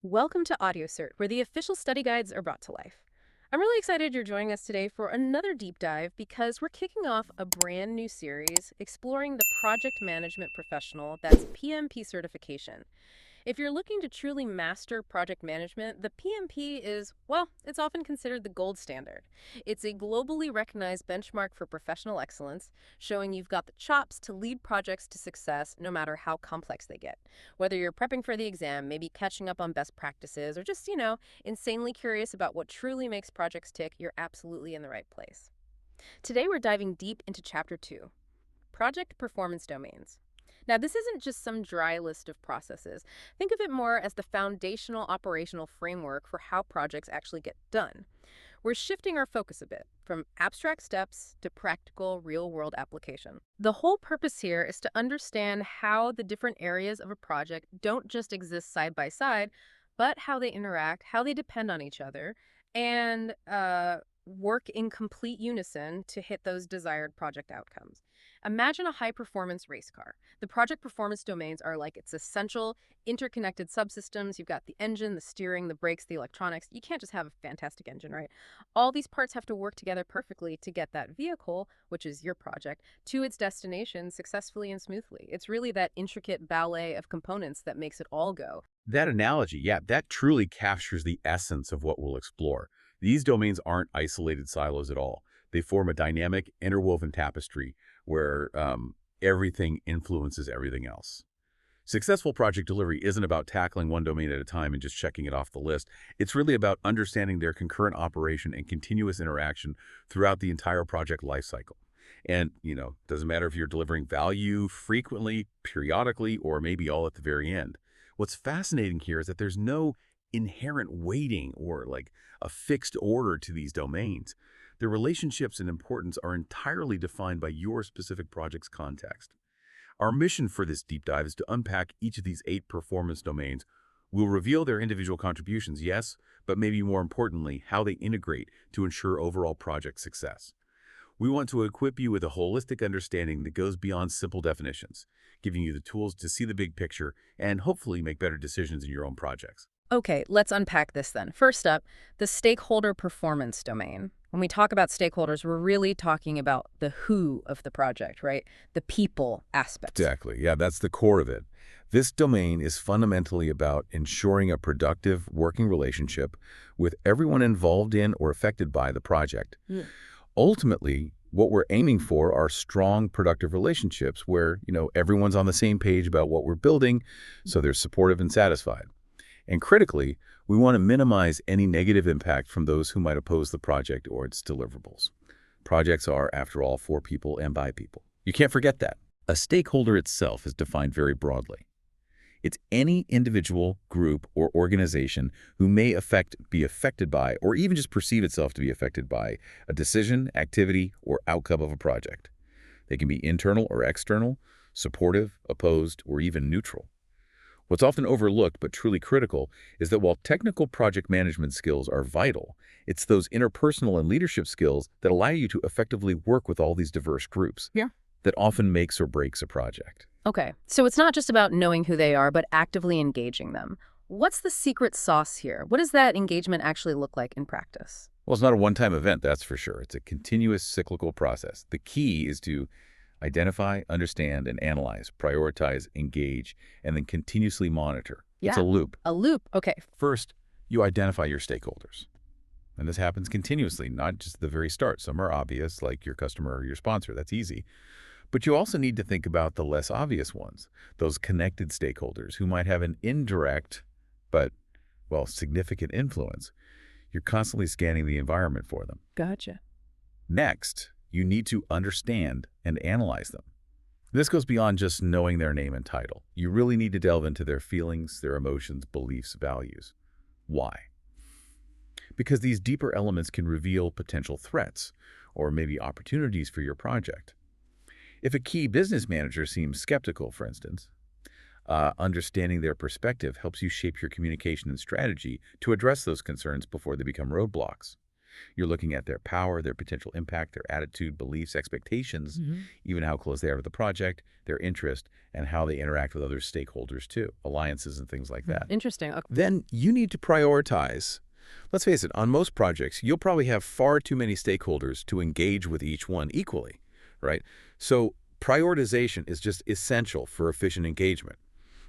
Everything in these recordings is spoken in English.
Welcome to AudioCert, where the official study guides are brought to life. I'm really excited you're joining us today for another deep dive because we're kicking off a brand new series exploring the project management professional that's PMP certification. If you're looking to truly master project management, the PMP is, well, it's often considered the gold standard. It's a globally recognized benchmark for professional excellence, showing you've got the chops to lead projects to success no matter how complex they get. Whether you're prepping for the exam, maybe catching up on best practices, or just, insanely curious about what truly makes projects tick, you're absolutely in the right place. Today, we're diving deep into Chapter 2, Project Performance Domains. Now, this isn't just some dry list of processes. Think of it more as the foundational operational framework for how projects actually get done. We're shifting our focus a bit from abstract steps to practical, real-world application. The whole purpose here is to understand how the different areas of a project don't just exist side by side, but how they interact, how they depend on each other, and work in complete unison to hit those desired project outcomes. Imagine a high-performance race car. The project performance domains are like its essential interconnected subsystems. You've got the engine, the steering, the brakes, the electronics. You can't just have a fantastic engine, right? All these parts have to work together perfectly to get that vehicle, which is your project, to its destination successfully and smoothly. It's really that intricate ballet of components that makes it all go. That analogy, yeah, that truly captures the essence of what we'll explore. These domains aren't isolated silos at all. They form a dynamic, interwoven tapestry where everything influences everything else. Successful project delivery isn't about tackling one domain at a time and just checking it off the list. It's really about understanding their concurrent operation and continuous interaction throughout the entire project lifecycle. And, doesn't matter if you're delivering value frequently, periodically, or maybe all at the very end. What's fascinating here is that there's no inherent weighting or like a fixed order to these domains. Their relationships and importance are entirely defined by your specific project's context. Our mission for this deep dive is to unpack each of these 8 performance domains. We'll reveal their individual contributions, yes, but maybe more importantly, how they integrate to ensure overall project success. We want to equip you with a holistic understanding that goes beyond simple definitions, giving you the tools to see the big picture and hopefully make better decisions in your own projects. Okay, let's unpack this then. First up, the stakeholder performance domain. When we talk about stakeholders, we're really talking about the who of the project, right? The people aspects. Exactly. Yeah, that's the core of it. This domain is fundamentally about ensuring a productive working relationship with everyone involved in or affected by the project. Ultimately, what we're aiming for are strong, productive relationships where, everyone's on the same page about what we're building, so they're supportive and satisfied. And critically, we want to minimize any negative impact from those who might oppose the project or its deliverables. Projects are, after all, for people and by people. You can't forget that. A stakeholder itself is defined very broadly. It's any individual, group, or organization who may be affected by, or even just perceive itself to be affected by, a decision, activity, or outcome of a project. They can be internal or external, supportive, opposed, or even neutral. What's often overlooked but truly critical is that while technical project management skills are vital, it's those interpersonal and leadership skills that allow you to effectively work with all these diverse groups that often makes or breaks a project. Okay, so it's not just about knowing who they are, but actively engaging them. What's the secret sauce here? What does that engagement actually look like in practice? Well, it's not a one-time event, that's for sure. It's a continuous cyclical process. The key is to identify, understand, and analyze, prioritize, engage, and then continuously monitor. It's a loop. A loop, okay. First, you identify your stakeholders. And this happens continuously, not just at the very start. Some are obvious, like your customer or your sponsor. That's easy. But you also need to think about the less obvious ones, those connected stakeholders who might have an indirect but, significant influence. You're constantly scanning the environment for them. Gotcha. Next, you need to understand and analyze them. This goes beyond just knowing their name and title. You really need to delve into their feelings, their emotions, beliefs, values. Why? Because these deeper elements can reveal potential threats or maybe opportunities for your project. If a key business manager seems skeptical, for instance, understanding their perspective helps you shape your communication and strategy to address those concerns before they become roadblocks. You're looking at their power, their potential impact, their attitude, beliefs, expectations, even how close they are to the project, their interest, and how they interact with other stakeholders too, alliances and things like that. Interesting. Okay. Then you need to prioritize. Let's face it, on most projects, you'll probably have far too many stakeholders to engage with each one equally, right? So prioritization is just essential for efficient engagement.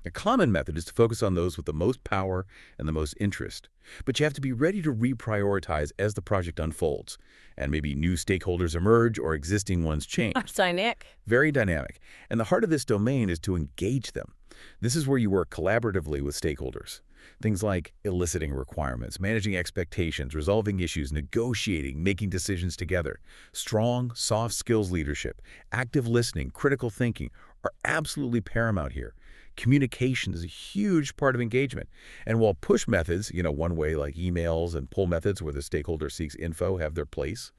A common method is to focus on those with the most power and the most interest. But you have to be ready to reprioritize as the project unfolds, and maybe new stakeholders emerge or existing ones change. Dynamic. Very dynamic. And the heart of this domain is to engage them. This is where you work collaboratively with stakeholders. Things like eliciting requirements, managing expectations, resolving issues, negotiating, making decisions together. Strong, soft skills leadership, active listening, critical thinking are absolutely paramount here. Communication is a huge part of engagement. And while push methods, one way like emails and pull methods where the stakeholder seeks info have their place,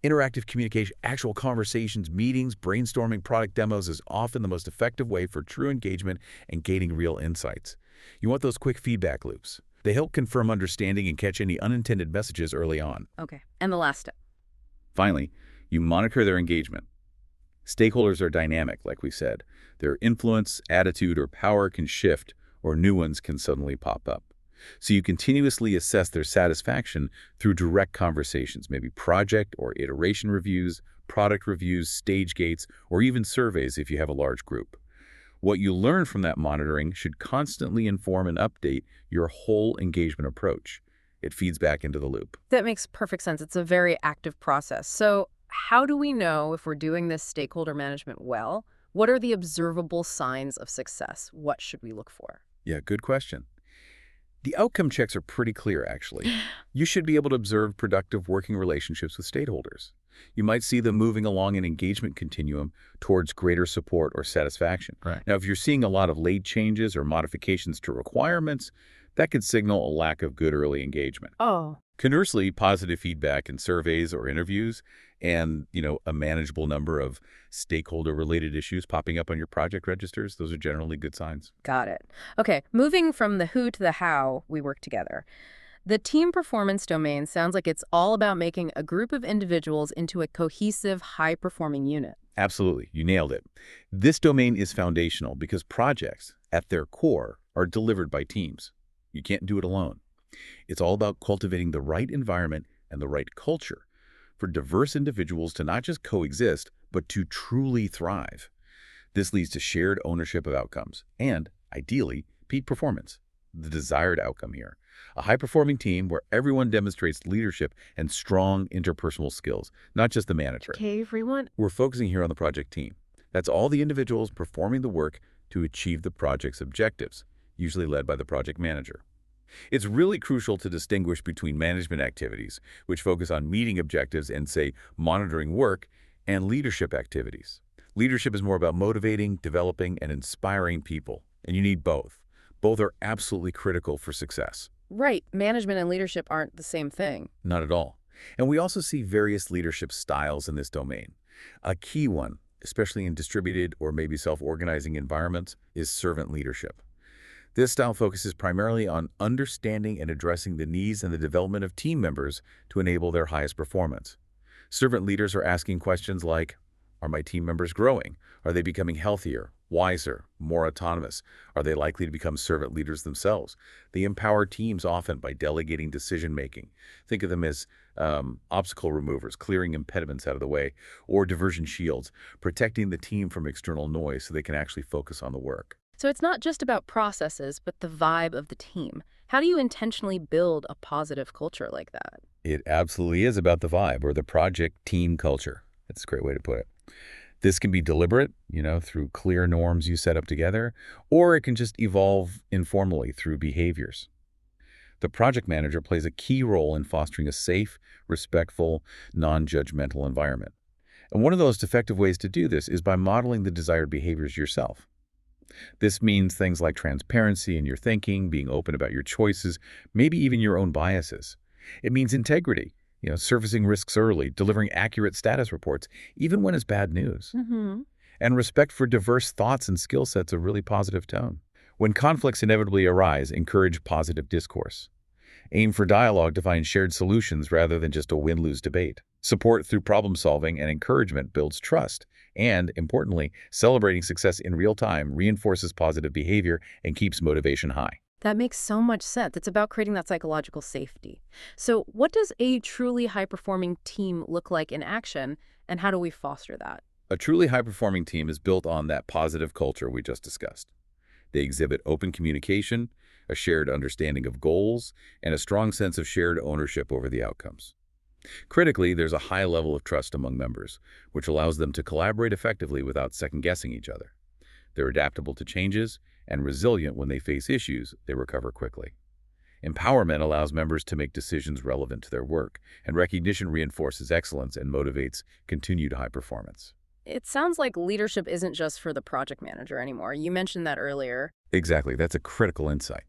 interactive communication, actual conversations, meetings, brainstorming, product demos is often the most effective way for true engagement and gaining real insights. You want those quick feedback loops. They help confirm understanding and catch any unintended messages early on. Okay. And the last step. Finally, you monitor their engagement. Stakeholders are dynamic, like we said. Their influence, attitude, or power can shift, or new ones can suddenly pop up. So you continuously assess their satisfaction through direct conversations, maybe project or iteration reviews, product reviews, stage gates, or even surveys if you have a large group. What you learn from that monitoring should constantly inform and update your whole engagement approach. It feeds back into the loop. That makes perfect sense. It's a very active process. So how do we know if we're doing this stakeholder management well? What are the observable signs of success? What should we look for? Yeah, good question. The outcome checks are pretty clear, actually. You should be able to observe productive working relationships with stakeholders. You might see them moving along an engagement continuum towards greater support or satisfaction. Right. Now, if you're seeing a lot of late changes or modifications to requirements, that could signal a lack of good early engagement. Oh. Conversely, positive feedback in surveys or interviews and, a manageable number of stakeholder-related issues popping up on your project registers, those are generally good signs. Got it. Okay, moving from the who to the how we work together. The team performance domain sounds like it's all about making a group of individuals into a cohesive, high-performing unit. Absolutely. You nailed it. This domain is foundational because projects, at their core, are delivered by teams. You can't do it alone. It's all about cultivating the right environment and the right culture for diverse individuals to not just coexist, but to truly thrive. This leads to shared ownership of outcomes and, ideally, peak performance, the desired outcome here. A high-performing team where everyone demonstrates leadership and strong interpersonal skills, not just the manager. Okay, everyone. We're focusing here on the project team. That's all the individuals performing the work to achieve the project's objectives, usually led by the project manager. It's really crucial to distinguish between management activities, which focus on meeting objectives and, say, monitoring work, and leadership activities. Leadership is more about motivating, developing, and inspiring people, and you need both. Both are absolutely critical for success. Right. Management and leadership aren't the same thing. Not at all. And we also see various leadership styles in this domain. A key one, especially in distributed or maybe self-organizing environments, is servant leadership. This style focuses primarily on understanding and addressing the needs and the development of team members to enable their highest performance. Servant leaders are asking questions like, are my team members growing? Are they becoming healthier, wiser, more autonomous? Are they likely to become servant leaders themselves? They empower teams often by delegating decision-making. Think of them as obstacle removers, clearing impediments out of the way, or diversion shields, protecting the team from external noise so they can actually focus on the work. So it's not just about processes, but the vibe of the team. How do you intentionally build a positive culture like that? It absolutely is about the vibe or the project team culture. That's a great way to put it. This can be deliberate, through clear norms you set up together, or it can just evolve informally through behaviors. The project manager plays a key role in fostering a safe, respectful, non-judgmental environment. And one of the most effective ways to do this is by modeling the desired behaviors yourself. This means things like transparency in your thinking, being open about your choices, maybe even your own biases. It means integrity, surfacing risks early, delivering accurate status reports, even when it's bad news. And respect for diverse thoughts and skill sets a really positive tone. When conflicts inevitably arise, encourage positive discourse. Aim for dialogue to find shared solutions rather than just a win-lose debate. Support through problem-solving and encouragement builds trust. And, importantly, celebrating success in real time reinforces positive behavior and keeps motivation high. That makes so much sense. It's about creating that psychological safety. So, what does a truly high-performing team look like in action, and how do we foster that? A truly high-performing team is built on that positive culture we just discussed. They exhibit open communication, a shared understanding of goals, and a strong sense of shared ownership over the outcomes. Critically, there's a high level of trust among members, which allows them to collaborate effectively without second-guessing each other. They're adaptable to changes and resilient when they face issues. They recover quickly. Empowerment allows members to make decisions relevant to their work, and recognition reinforces excellence and motivates continued high performance. It sounds like leadership isn't just for the project manager anymore. You mentioned that earlier. Exactly, that's a critical insight.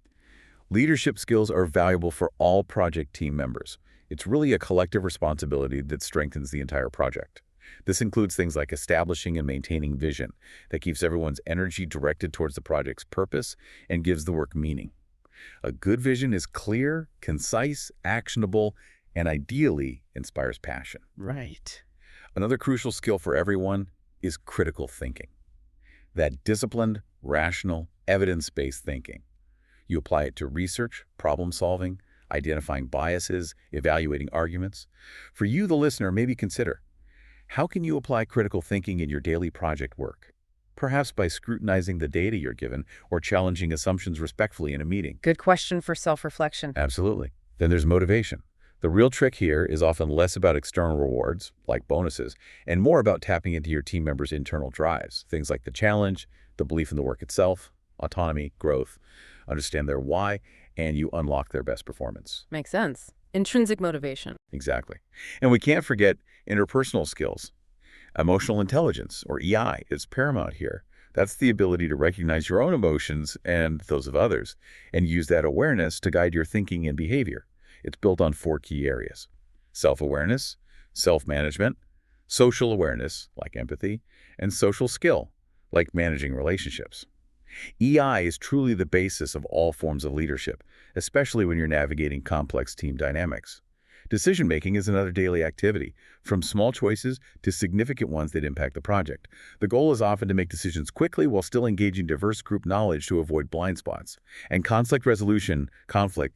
Leadership skills are valuable for all project team members. It's really a collective responsibility that strengthens the entire project. This includes things like establishing and maintaining vision that keeps everyone's energy directed towards the project's purpose and gives the work meaning. A good vision is clear, concise, actionable, and ideally inspires passion. Right. Another crucial skill for everyone is critical thinking. That disciplined, rational, evidence-based thinking. You apply it to research, problem solving, identifying biases, evaluating arguments. For you, the listener, maybe consider, how can you apply critical thinking in your daily project work? Perhaps by scrutinizing the data you're given or challenging assumptions respectfully in a meeting. Good question for self-reflection. Absolutely. Then there's motivation. The real trick here is often less about external rewards, like bonuses, and more about tapping into your team members' internal drives, things like the challenge, the belief in the work itself, autonomy, growth, understand their why, and you unlock their best performance. Makes sense. Intrinsic motivation. Exactly. And we can't forget interpersonal skills. Emotional intelligence, or EI, is paramount here. That's the ability to recognize your own emotions and those of others, and use that awareness to guide your thinking and behavior. It's built on 4 key areas: self-awareness, self-management, social awareness, like empathy, and social skill, like managing relationships. EI is truly the basis of all forms of leadership, especially when you're navigating complex team dynamics. Decision-making is another daily activity, from small choices to significant ones that impact the project. The goal is often to make decisions quickly while still engaging diverse group knowledge to avoid blind spots. And conflict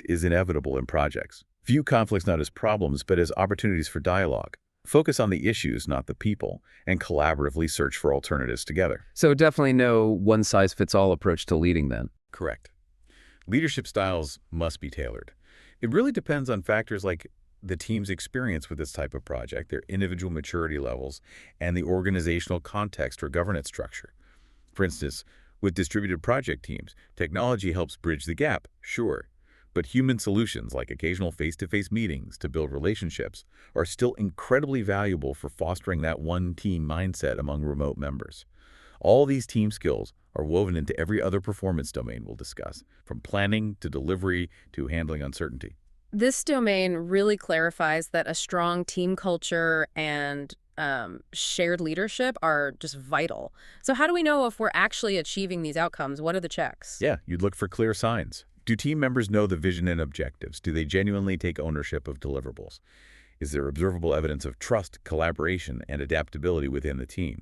is inevitable in projects. View conflicts not as problems, but as opportunities for dialogue. Focus on the issues, not the people, and collaboratively search for alternatives together. So definitely no one-size-fits-all approach to leading then. Correct. Leadership styles must be tailored. It really depends on factors like the team's experience with this type of project, their individual maturity levels, and the organizational context or governance structure. For instance, with distributed project teams, technology helps bridge the gap, sure, but human solutions like occasional face-to-face meetings to build relationships are still incredibly valuable for fostering that one-team mindset among remote members. All these team skills are woven into every other performance domain we'll discuss, from planning to delivery to handling uncertainty. This domain really clarifies that a strong team culture and shared leadership are just vital. So how do we know if we're actually achieving these outcomes? What are the checks? Yeah, you'd look for clear signs. Do team members know the vision and objectives? Do they genuinely take ownership of deliverables? Is there observable evidence of trust, collaboration, and adaptability within the team?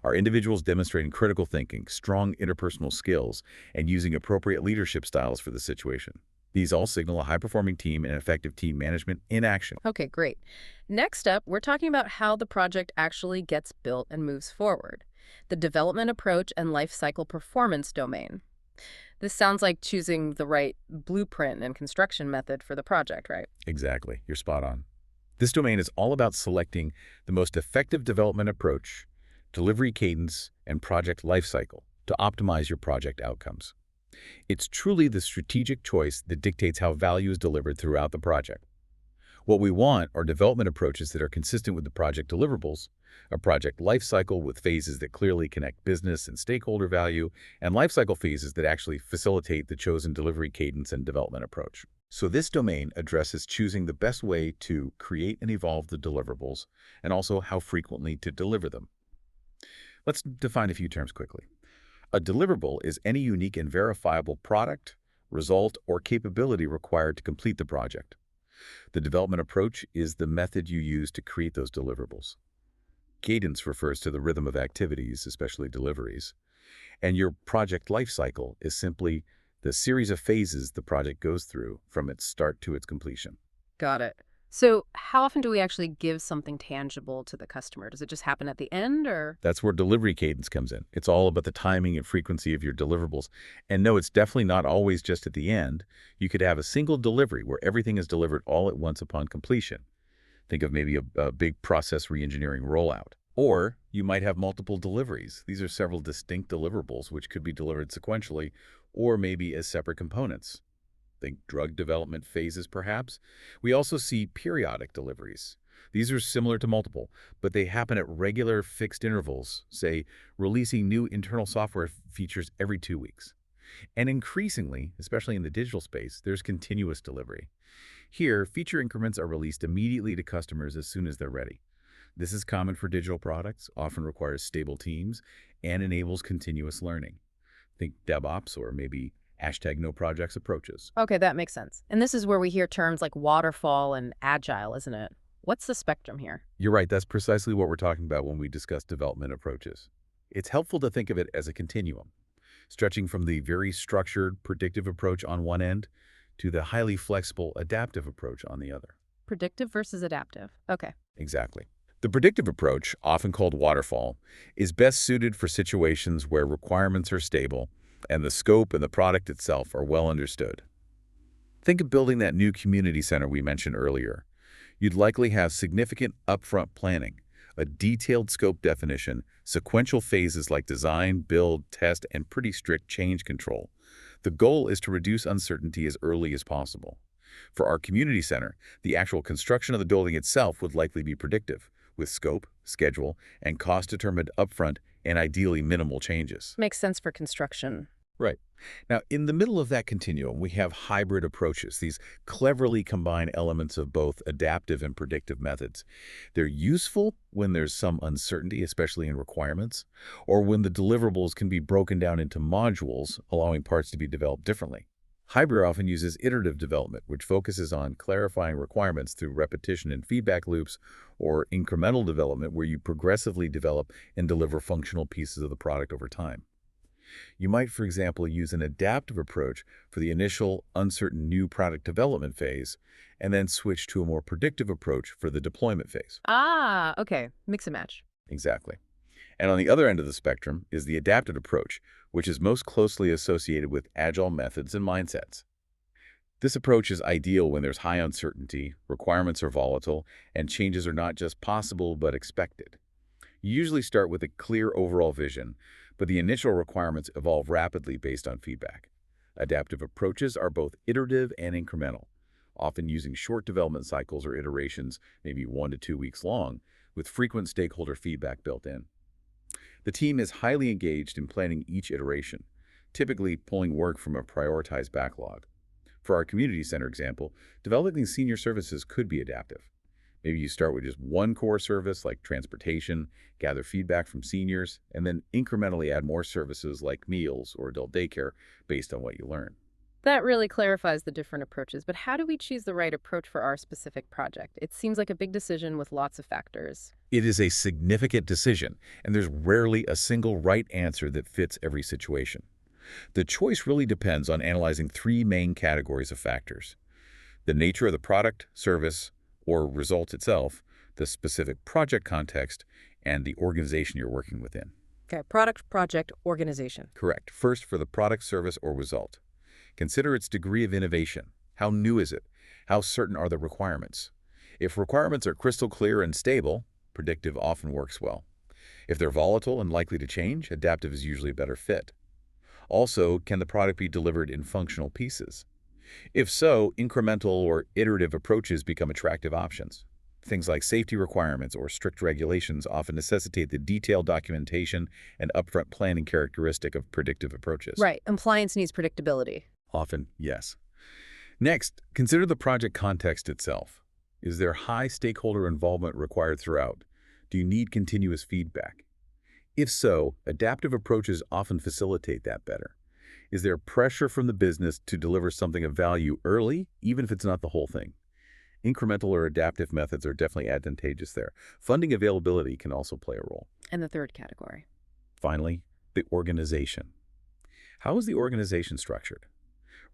Are individuals demonstrating critical thinking, strong interpersonal skills, and using appropriate leadership styles for the situation? These all signal a high-performing team and effective team management in action. Okay, great. Next up, we're talking about how the project actually gets built and moves forward. The development approach and life cycle performance domain. This sounds like choosing the right blueprint and construction method for the project, right? Exactly. You're spot on. This domain is all about selecting the most effective development approach, delivery cadence, and project lifecycle to optimize your project outcomes. It's truly the strategic choice that dictates how value is delivered throughout the project. What we want are development approaches that are consistent with the project deliverables, a project lifecycle with phases that clearly connect business and stakeholder value, and lifecycle phases that actually facilitate the chosen delivery cadence and development approach. So this domain addresses choosing the best way to create and evolve the deliverables, and also how frequently to deliver them. Let's define a few terms quickly. A deliverable is any unique and verifiable product, result, or capability required to complete the project. The development approach is the method you use to create those deliverables. Cadence refers to the rhythm of activities, especially deliveries. And your project lifecycle is simply the series of phases the project goes through from its start to its completion. Got it. So how often do we actually give something tangible to the customer? Does it just happen at the end or? That's where delivery cadence comes in. It's all about the timing and frequency of your deliverables. And no, it's definitely not always just at the end. You could have a single delivery where everything is delivered all at once upon completion. Think of maybe a big process reengineering rollout. Or you might have multiple deliveries. These are several distinct deliverables which could be delivered sequentially or maybe as separate components. Think drug development phases, perhaps. We also see periodic deliveries. These are similar to multiple, but they happen at regular fixed intervals, say releasing new internal software features every 2 weeks. And increasingly, especially in the digital space, there's continuous delivery. Here, feature increments are released immediately to customers as soon as they're ready. This is common for digital products, often requires stable teams, and enables continuous learning. Think DevOps or maybe #NoProjects approaches. Okay, that makes sense. And this is where we hear terms like waterfall and agile, isn't it? What's the spectrum here? You're right, that's precisely what we're talking about when we discuss development approaches. It's helpful to think of it as a continuum, stretching from the very structured, predictive approach on one end to the highly flexible, adaptive approach on the other. Predictive versus adaptive. Okay. Exactly. The predictive approach, often called waterfall, is best suited for situations where requirements are stable and the scope and the product itself are well understood. Think of building that new community center we mentioned earlier. You'd likely have significant upfront planning, a detailed scope definition, sequential phases like design, build, test, and pretty strict change control. The goal is to reduce uncertainty as early as possible. For our community center, the actual construction of the building itself would likely be predictive, with scope, schedule, and cost determined upfront and ideally minimal changes. Makes sense for construction. Right. Now, in the middle of that continuum, we have hybrid approaches, these cleverly combine elements of both adaptive and predictive methods. They're useful when there's some uncertainty, especially in requirements, or when the deliverables can be broken down into modules, allowing parts to be developed differently. Hybrid often uses iterative development, which focuses on clarifying requirements through repetition and feedback loops, or incremental development, where you progressively develop and deliver functional pieces of the product over time. You might, for example, use an adaptive approach for the initial uncertain new product development phase, and then switch to a more predictive approach for the deployment phase. Ah, okay. Mix and match. Exactly. And on the other end of the spectrum is the adaptive approach, which is most closely associated with agile methods and mindsets. This approach is ideal when there's high uncertainty, requirements are volatile, and changes are not just possible but expected. You usually start with a clear overall vision, but the initial requirements evolve rapidly based on feedback. Adaptive approaches are both iterative and incremental, often using short development cycles or iterations, maybe 1 to 2 weeks long, with frequent stakeholder feedback built in. The team is highly engaged in planning each iteration, typically pulling work from a prioritized backlog. For our community center example, developing senior services could be adaptive. Maybe you start with just one core service like transportation, gather feedback from seniors, and then incrementally add more services like meals or adult daycare based on what you learn. That really clarifies the different approaches, but how do we choose the right approach for our specific project? It seems like a big decision with lots of factors. It is a significant decision, and there's rarely a single right answer that fits every situation. The choice really depends on analyzing 3 main categories of factors: the nature of the product, service, or result itself, the specific project context, and the organization you're working within. Okay, product, project, organization. Correct. First, for the product, service, or result. Consider its degree of innovation. How new is it? How certain are the requirements? If requirements are crystal clear and stable, predictive often works well. If they're volatile and likely to change, adaptive is usually a better fit. Also, can the product be delivered in functional pieces? If so, incremental or iterative approaches become attractive options. Things like safety requirements or strict regulations often necessitate the detailed documentation and upfront planning characteristic of predictive approaches. Right, compliance needs predictability. Often, yes. Next, consider the project context itself. Is there high stakeholder involvement required throughout? Do you need continuous feedback? If so, adaptive approaches often facilitate that better. Is there pressure from the business to deliver something of value early, even if it's not the whole thing? Incremental or adaptive methods are definitely advantageous there. Funding availability can also play a role. And the third category. Finally, the organization. How is the organization structured?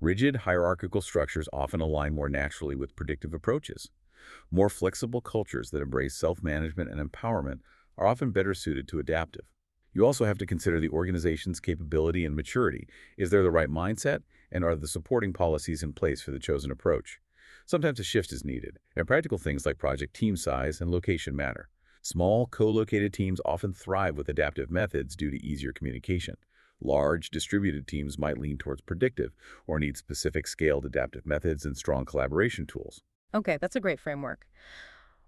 Rigid, hierarchical structures often align more naturally with predictive approaches. More flexible cultures that embrace self-management and empowerment are often better suited to adaptive. You also have to consider the organization's capability and maturity. Is there the right mindset, and are the supporting policies in place for the chosen approach? Sometimes a shift is needed, and practical things like project team size and location matter. Small, co-located teams often thrive with adaptive methods due to easier communication. Large, distributed teams might lean towards predictive or need specific scaled adaptive methods and strong collaboration tools. Okay, that's a great framework.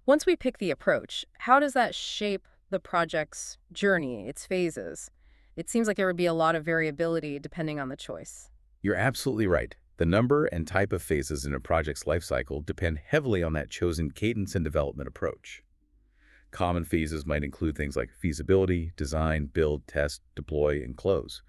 Once we pick the approach, how does that shape the project's journey, its phases? It seems like there would be a lot of variability depending on the choice. You're absolutely right. The number and type of phases in a project's lifecycle depend heavily on that chosen cadence and development approach. Common phases might include things like feasibility, design, build, test, deploy, and close.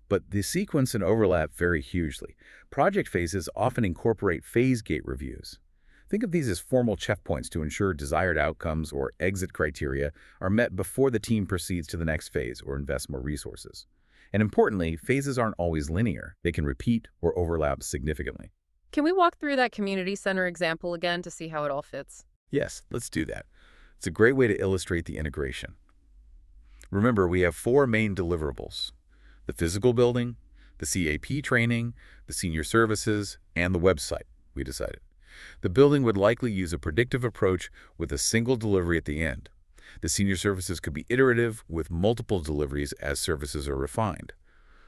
But the sequence and overlap vary hugely. Project phases often incorporate phase gate reviews. Think of these as formal checkpoints to ensure desired outcomes or exit criteria are met before the team proceeds to the next phase or invests more resources. And importantly, phases aren't always linear. They can repeat or overlap significantly. Can we walk through that community center example again to see how it all fits? Yes, let's do that. It's a great way to illustrate the integration. Remember, we have 4 main deliverables: the physical building, the CAP training, the senior services, and the website, we decided. The building would likely use a predictive approach with a single delivery at the end. The senior services could be iterative with multiple deliveries as services are refined.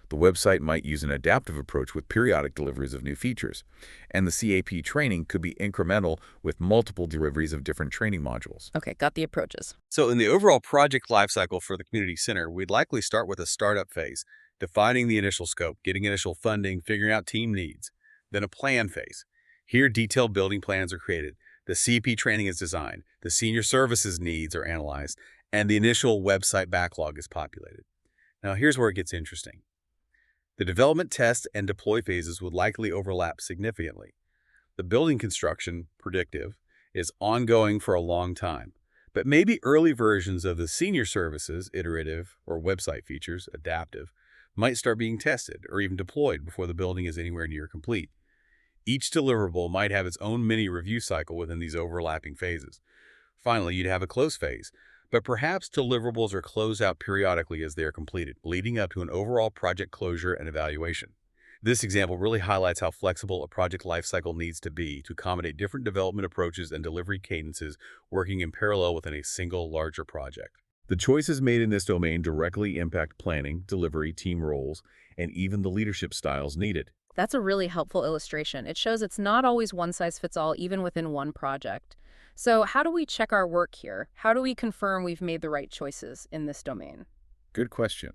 The website might use an adaptive approach with periodic deliveries of new features. And the CAP training could be incremental with multiple deliveries of different training modules. Okay, got the approaches. So in the overall project lifecycle for the community center, we'd likely start with a startup phase, defining the initial scope, getting initial funding, figuring out team needs. Then a plan phase. Here, detailed building plans are created. The CP training is designed. The senior services needs are analyzed. And the initial website backlog is populated. Now, here's where it gets interesting. The development, test, and deploy phases would likely overlap significantly. The building construction, predictive, is ongoing for a long time. But maybe early versions of the senior services, iterative, or website features, adaptive, might start being tested or even deployed before the building is anywhere near complete. Each deliverable might have its own mini review cycle within these overlapping phases. Finally, you'd have a close phase, but perhaps deliverables are closed out periodically as they are completed, leading up to an overall project closure and evaluation. This example really highlights how flexible a project lifecycle needs to be to accommodate different development approaches and delivery cadences working in parallel within a single larger project. The choices made in this domain directly impact planning, delivery, team roles, and even the leadership styles needed. That's a really helpful illustration. It shows it's not always one size fits all, even within one project. So how do we check our work here? How do we confirm we've made the right choices in this domain? Good question.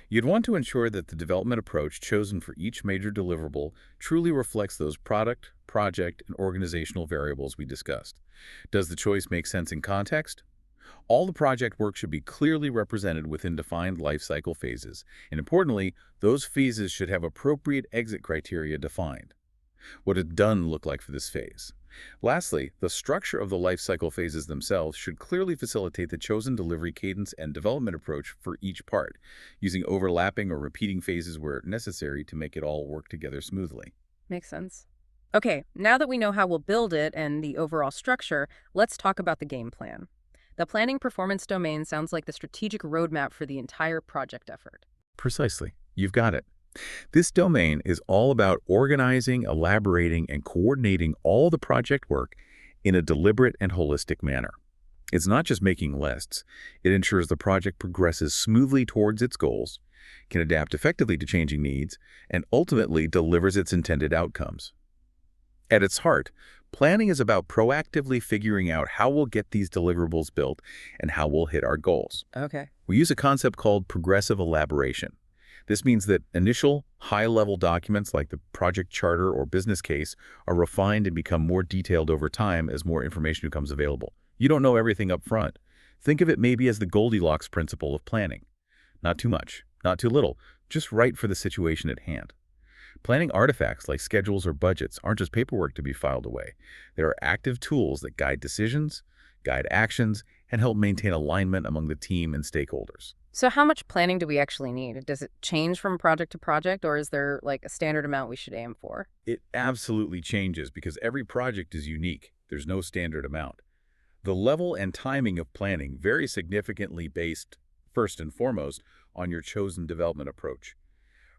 You'd want to ensure that the development approach chosen for each major deliverable truly reflects those product, project, and organizational variables we discussed. Does the choice make sense in context? All the project work should be clearly represented within defined lifecycle phases, and importantly, those phases should have appropriate exit criteria defined. What does done look like for this phase? Lastly, the structure of the lifecycle phases themselves should clearly facilitate the chosen delivery cadence and development approach for each part, using overlapping or repeating phases where necessary to make it all work together smoothly. Makes sense. Okay, now that we know how we'll build it and the overall structure, let's talk about the game plan. The planning performance domain sounds like the strategic roadmap for the entire project effort. Precisely. You've got it. This domain is all about organizing, elaborating, and coordinating all the project work in a deliberate and holistic manner. It's not just making lists. It ensures the project progresses smoothly towards its goals, can adapt effectively to changing needs, and ultimately delivers its intended outcomes. At its heart, planning is about proactively figuring out how we'll get these deliverables built and how we'll hit our goals. Okay. We use a concept called progressive elaboration. This means that initial, high-level documents like the project charter or business case are refined and become more detailed over time as more information becomes available. You don't know everything up front. Think of it maybe as the Goldilocks principle of planning. Not too much, not too little, just right for the situation at hand. Planning artifacts like schedules or budgets aren't just paperwork to be filed away. They are active tools that guide decisions, guide actions, and help maintain alignment among the team and stakeholders. So how much planning do we actually need? Does it change from project to project, or is there like a standard amount we should aim for? It absolutely changes because every project is unique. There's no standard amount. The level and timing of planning vary significantly based, first and foremost, on your chosen development approach.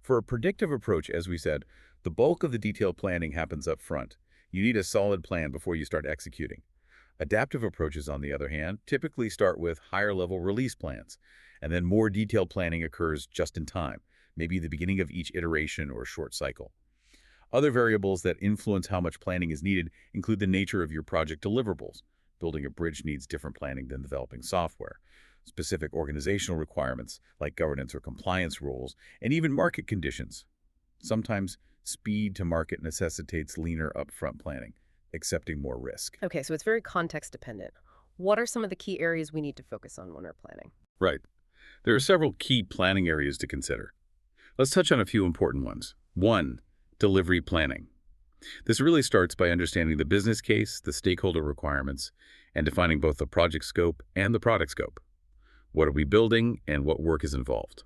For a predictive approach, as we said, the bulk of the detailed planning happens up front. You need a solid plan before you start executing. Adaptive approaches, on the other hand, typically start with higher-level release plans, and then more detailed planning occurs just in time, maybe the beginning of each iteration or short cycle. Other variables that influence how much planning is needed include the nature of your project deliverables. Building a bridge needs different planning than developing software. Specific organizational requirements like governance or compliance rules, and even market conditions. Sometimes speed to market necessitates leaner upfront planning, accepting more risk. Okay, so it's very context dependent. What are some of the key areas we need to focus on when we're planning? Right. There are several key planning areas to consider. Let's touch on a few important ones. 1. Delivery planning. This really starts by understanding the business case, the stakeholder requirements, and defining both the project scope and the product scope. What are we building and what work is involved?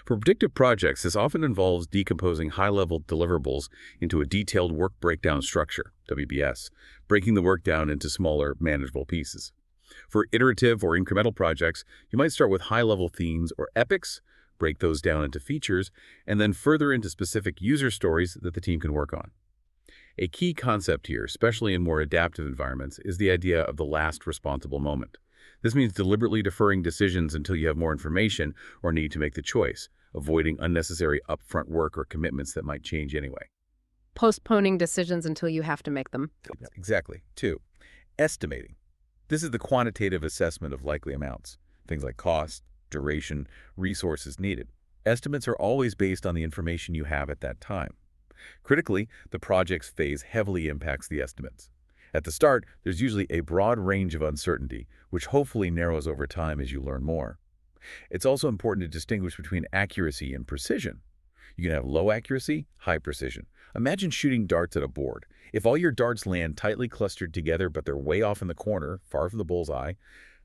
For predictive projects, this often involves decomposing high-level deliverables into a detailed work breakdown structure, WBS, breaking the work down into smaller, manageable pieces. For iterative or incremental projects, you might start with high-level themes or epics, break those down into features, and then further into specific user stories that the team can work on. A key concept here, especially in more adaptive environments, is the idea of the last responsible moment. This means deliberately deferring decisions until you have more information or need to make the choice, avoiding unnecessary upfront work or commitments that might change anyway. Postponing decisions until you have to make them. Exactly. 2. Estimating. This is the quantitative assessment of likely amounts, things like cost, duration, resources needed. Estimates are always based on the information you have at that time. Critically, the project's phase heavily impacts the estimates. At the start, there's usually a broad range of uncertainty, which hopefully narrows over time as you learn more. It's also important to distinguish between accuracy and precision. You can have low accuracy, high precision. Imagine shooting darts at a board. If all your darts land tightly clustered together, but they're way off in the corner, far from the bullseye,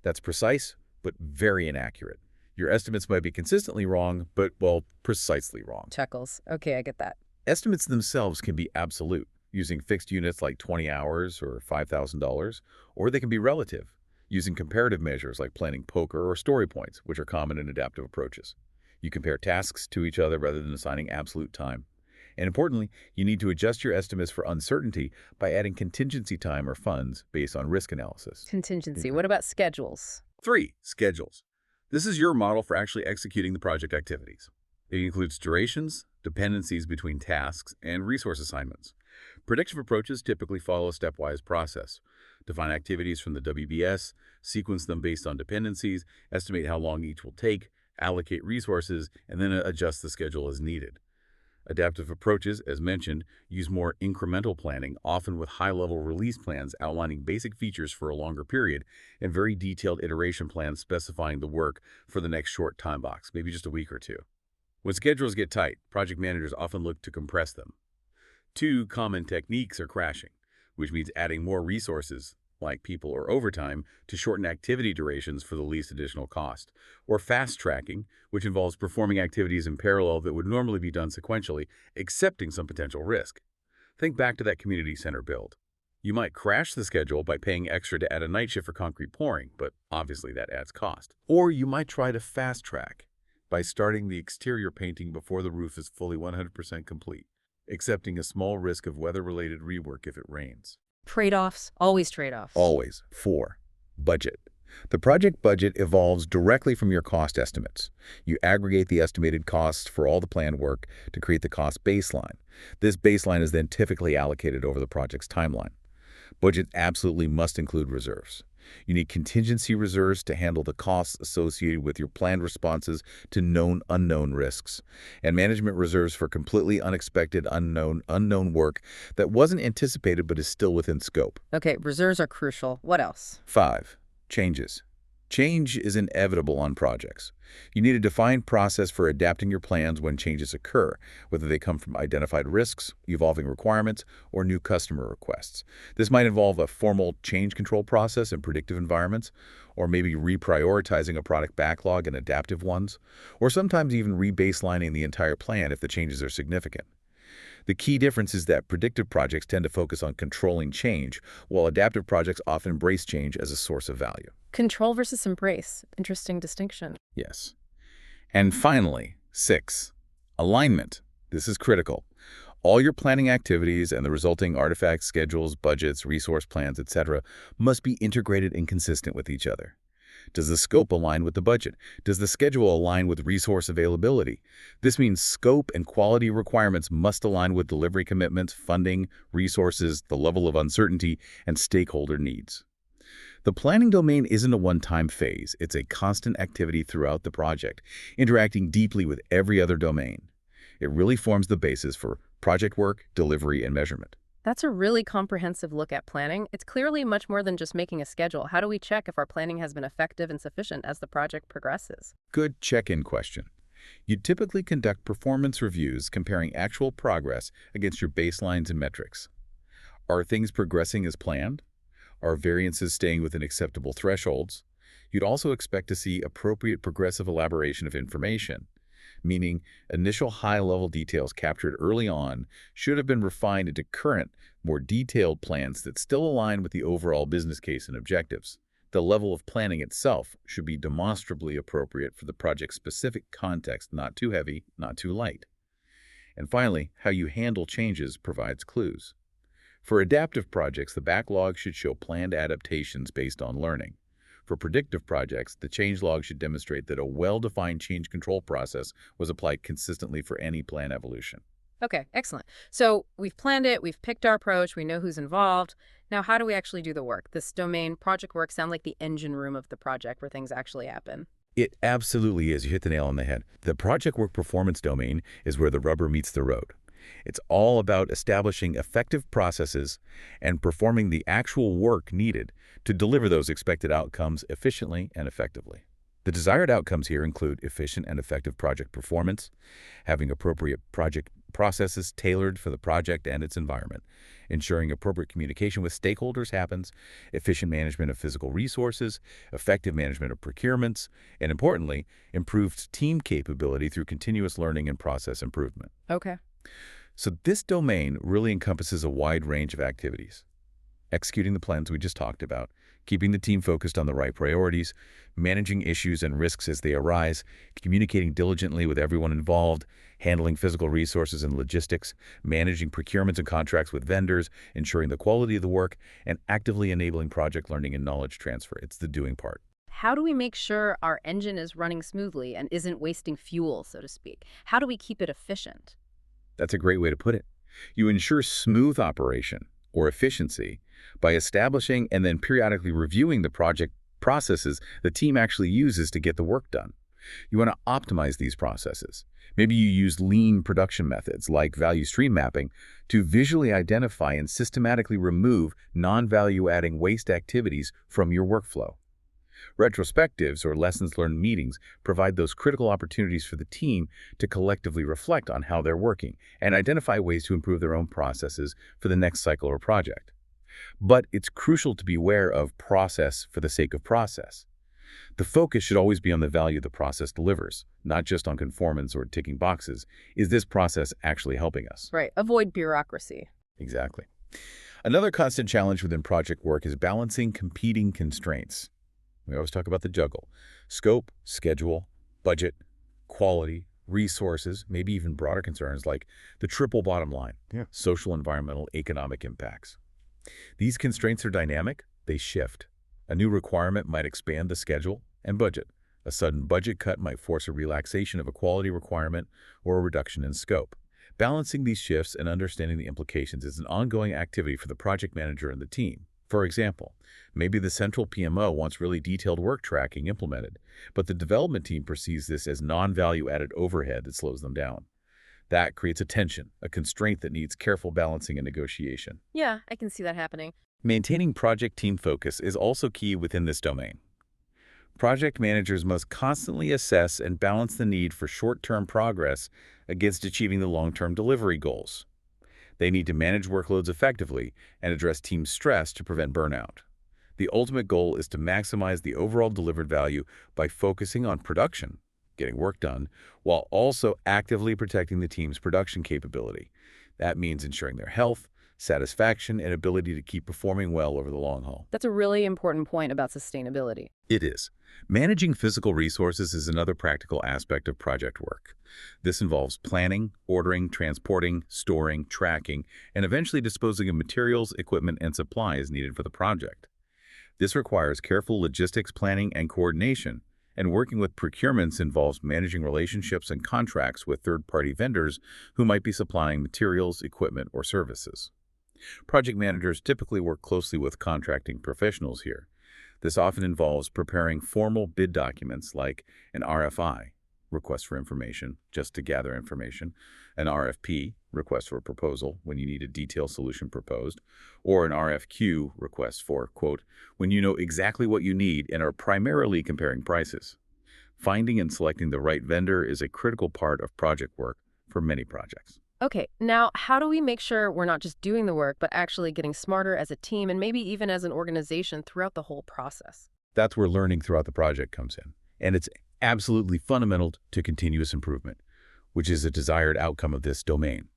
that's precise, but very inaccurate. Your estimates might be consistently wrong, but, well, precisely wrong. Chuckles. Okay, I get that. Estimates themselves can be absolute, using fixed units like 20 hours or $5,000, or they can be relative, using comparative measures like planning poker or story points, which are common in adaptive approaches. You compare tasks to each other rather than assigning absolute time. And importantly, you need to adjust your estimates for uncertainty by adding contingency time or funds based on risk analysis. Contingency. What about schedules? 3. Schedules. This is your model for actually executing the project activities. It includes durations, dependencies between tasks, and resource assignments. Predictive approaches typically follow a stepwise process. Define activities from the WBS, sequence them based on dependencies, estimate how long each will take, allocate resources, and then adjust the schedule as needed. Adaptive approaches, as mentioned, use more incremental planning, often with high-level release plans outlining basic features for a longer period, and very detailed iteration plans specifying the work for the next short time box, maybe just a week or two. When schedules get tight, project managers often look to compress them. 2 common techniques are crashing, which means adding more resources, like people or overtime, to shorten activity durations for the least additional cost, or fast tracking, which involves performing activities in parallel that would normally be done sequentially, accepting some potential risk. Think back to that community center build. You might crash the schedule by paying extra to add a night shift for concrete pouring, but obviously that adds cost. Or you might try to fast track by starting the exterior painting before the roof is fully 100% complete, accepting a small risk of weather-related rework if it rains. Trade-offs. Always trade-offs. Always. 4. Budget. The project budget evolves directly from your cost estimates. You aggregate the estimated costs for all the planned work to create the cost baseline. This baseline is then typically allocated over the project's timeline. Budget absolutely must include reserves. You need contingency reserves to handle the costs associated with your planned responses to known unknown risks, and management reserves for completely unexpected unknown work that wasn't anticipated but is still within scope. Okay, reserves are crucial. What else? 5. Changes. Change is inevitable on projects. You need a defined process for adapting your plans when changes occur, whether they come from identified risks, evolving requirements, or new customer requests. This might involve a formal change control process in predictive environments, or maybe reprioritizing a product backlog in adaptive ones, or sometimes even rebaselining the entire plan if the changes are significant. The key difference is that predictive projects tend to focus on controlling change, while adaptive projects often embrace change as a source of value. Control versus embrace. Interesting distinction. Yes. And finally, 6, alignment. This is critical. All your planning activities and the resulting artifacts, schedules, budgets, resource plans, etc. must be integrated and consistent with each other. Does the scope align with the budget? Does the schedule align with resource availability? This means scope and quality requirements must align with delivery commitments, funding, resources, the level of uncertainty, and stakeholder needs. The planning domain isn't a one-time phase. It's a constant activity throughout the project, interacting deeply with every other domain. It really forms the basis for project work, delivery, and measurement. That's a really comprehensive look at planning. It's clearly much more than just making a schedule. How do we check if our planning has been effective and sufficient as the project progresses? Good check-in question. You typically conduct performance reviews comparing actual progress against your baselines and metrics. Are things progressing as planned? Are variances staying within acceptable thresholds? You'd also expect to see appropriate progressive elaboration of information, meaning initial high-level details captured early on should have been refined into current, more detailed plans that still align with the overall business case and objectives. The level of planning itself should be demonstrably appropriate for the project's specific context, not too heavy, not too light. And finally, how you handle changes provides clues. For adaptive projects, the backlog should show planned adaptations based on learning. For predictive projects, the change log should demonstrate that a well-defined change control process was applied consistently for any plan evolution. Okay, excellent. So we've planned it, we've picked our approach, we know who's involved. Now, how do we actually do the work? This domain, project work, sound like the engine room of the project where things actually happen. It absolutely is. You hit the nail on the head. The project work performance domain is where the rubber meets the road. It's all about establishing effective processes and performing the actual work needed to deliver those expected outcomes efficiently and effectively. The desired outcomes here include efficient and effective project performance, having appropriate project processes tailored for the project and its environment, ensuring appropriate communication with stakeholders happens, efficient management of physical resources, effective management of procurements, and importantly, improved team capability through continuous learning and process improvement. Okay. So this domain really encompasses a wide range of activities. Executing the plans we just talked about, keeping the team focused on the right priorities, managing issues and risks as they arise, communicating diligently with everyone involved, handling physical resources and logistics, managing procurements and contracts with vendors, ensuring the quality of the work, and actively enabling project learning and knowledge transfer. It's the doing part. How do we make sure our engine is running smoothly and isn't wasting fuel, so to speak? How do we keep it efficient? That's a great way to put it. You ensure smooth operation or efficiency by establishing and then periodically reviewing the project processes the team actually uses to get the work done. You want to optimize these processes. Maybe you use lean production methods like value stream mapping to visually identify and systematically remove non-value-adding waste activities from your workflow. Retrospectives or lessons learned meetings provide those critical opportunities for the team to collectively reflect on how they're working and identify ways to improve their own processes for the next cycle or project. But it's crucial to be aware of process for the sake of process. The focus should always be on the value the process delivers, not just on conformance or ticking boxes. Is this process actually helping us? Right. Avoid bureaucracy. Exactly. Another constant challenge within project work is balancing competing constraints. We always talk about the juggle: scope, schedule, budget, quality, resources, maybe even broader concerns like the triple bottom line, social, environmental, economic impacts. These constraints are dynamic, they shift. A new requirement might expand the schedule and budget. A sudden budget cut might force a relaxation of a quality requirement or a reduction in scope. Balancing these shifts and understanding the implications is an ongoing activity for the project manager and the team. For example, maybe the central PMO wants really detailed work tracking implemented, but the development team perceives this as non-value-added overhead that slows them down. That creates a tension, a constraint that needs careful balancing and negotiation. Yeah, I can see that happening. Maintaining project team focus is also key within this domain. Project managers must constantly assess and balance the need for short-term progress against achieving the long-term delivery goals. They need to manage workloads effectively and address team stress to prevent burnout. The ultimate goal is to maximize the overall delivered value by focusing on production, getting work done, while also actively protecting the team's production capability. That means ensuring their health, satisfaction, and ability to keep performing well over the long haul. That's a really important point about sustainability. It is. Managing physical resources is another practical aspect of project work. This involves planning, ordering, transporting, storing, tracking, and eventually disposing of materials, equipment, and supplies needed for the project. This requires careful logistics planning and coordination, and working with procurements involves managing relationships and contracts with third-party vendors who might be supplying materials, equipment, or services. Project managers typically work closely with contracting professionals here. This often involves preparing formal bid documents like an RFI, request for information, just to gather information, an RFP, request for a proposal, when you need a detailed solution proposed, or an RFQ, request for, quote, when you know exactly what you need and are primarily comparing prices. Finding and selecting the right vendor is a critical part of project work for many projects. Okay, now how do we make sure we're not just doing the work, but actually getting smarter as a team and maybe even as an organization throughout the whole process? That's where learning throughout the project comes in. And it's absolutely fundamental to continuous improvement, which is a desired outcome of this domain.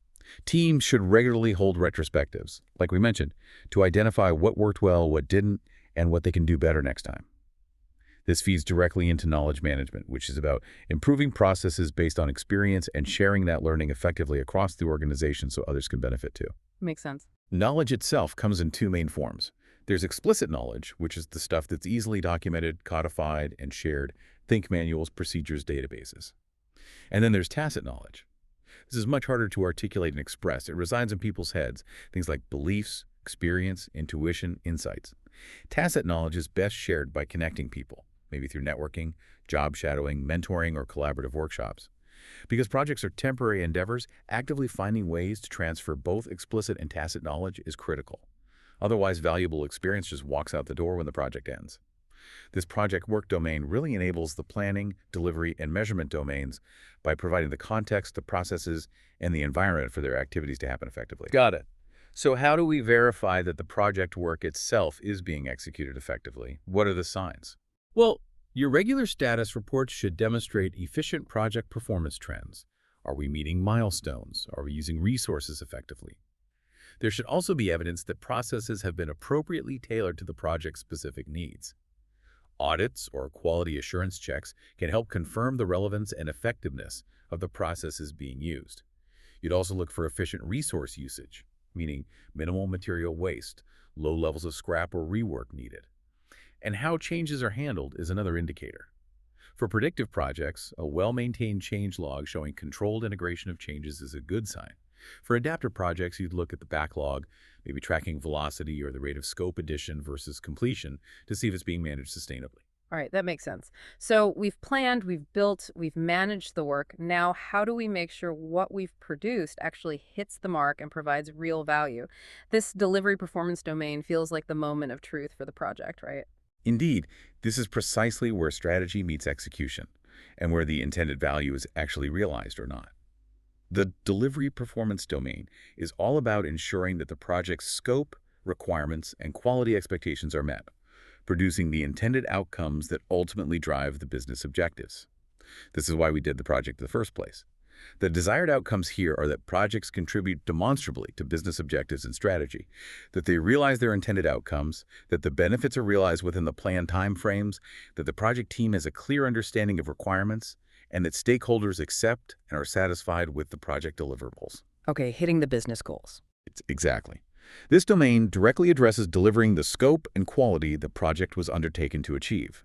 Teams should regularly hold retrospectives, like we mentioned, to identify what worked well, what didn't, and what they can do better next time. This feeds directly into knowledge management, which is about improving processes based on experience and sharing that learning effectively across the organization so others can benefit too. Makes sense. Knowledge itself comes in two main forms. There's explicit knowledge, which is the stuff that's easily documented, codified, and shared. Think manuals, procedures, databases. And then there's tacit knowledge. This is much harder to articulate and express. It resides in people's heads, things like beliefs, experience, intuition, insights. Tacit knowledge is best shared by connecting people, maybe through networking, job shadowing, mentoring, or collaborative workshops. Because projects are temporary endeavors, actively finding ways to transfer both explicit and tacit knowledge is critical. Otherwise, valuable experience just walks out the door when the project ends. This project work domain really enables the planning, delivery, and measurement domains by providing the context, the processes, and the environment for their activities to happen effectively. Got it. So how do we verify that the project work itself is being executed effectively? What are the signs? Well, your regular status reports should demonstrate efficient project performance trends. Are we meeting milestones? Are we using resources effectively? There should also be evidence that processes have been appropriately tailored to the project's specific needs. Audits or quality assurance checks can help confirm the relevance and effectiveness of the processes being used. You'd also look for efficient resource usage, meaning minimal material waste, low levels of scrap or rework needed. And how changes are handled is another indicator. For predictive projects, a well-maintained change log showing controlled integration of changes is a good sign. For adaptive projects, you'd look at the backlog, maybe tracking velocity or the rate of scope addition versus completion to see if it's being managed sustainably. All right, that makes sense. So we've planned, we've built, we've managed the work. Now, how do we make sure what we've produced actually hits the mark and provides real value? This delivery performance domain feels like the moment of truth for the project, right? Indeed, this is precisely where strategy meets execution and where the intended value is actually realized or not. The delivery performance domain is all about ensuring that the project's scope, requirements, and quality expectations are met, producing the intended outcomes that ultimately drive the business objectives. This is why we did the project in the first place. The desired outcomes here are that projects contribute demonstrably to business objectives and strategy, that they realize their intended outcomes, that the benefits are realized within the planned timeframes, that the project team has a clear understanding of requirements, and that stakeholders accept and are satisfied with the project deliverables. Okay, hitting the business goals. Exactly. This domain directly addresses delivering the scope and quality the project was undertaken to achieve.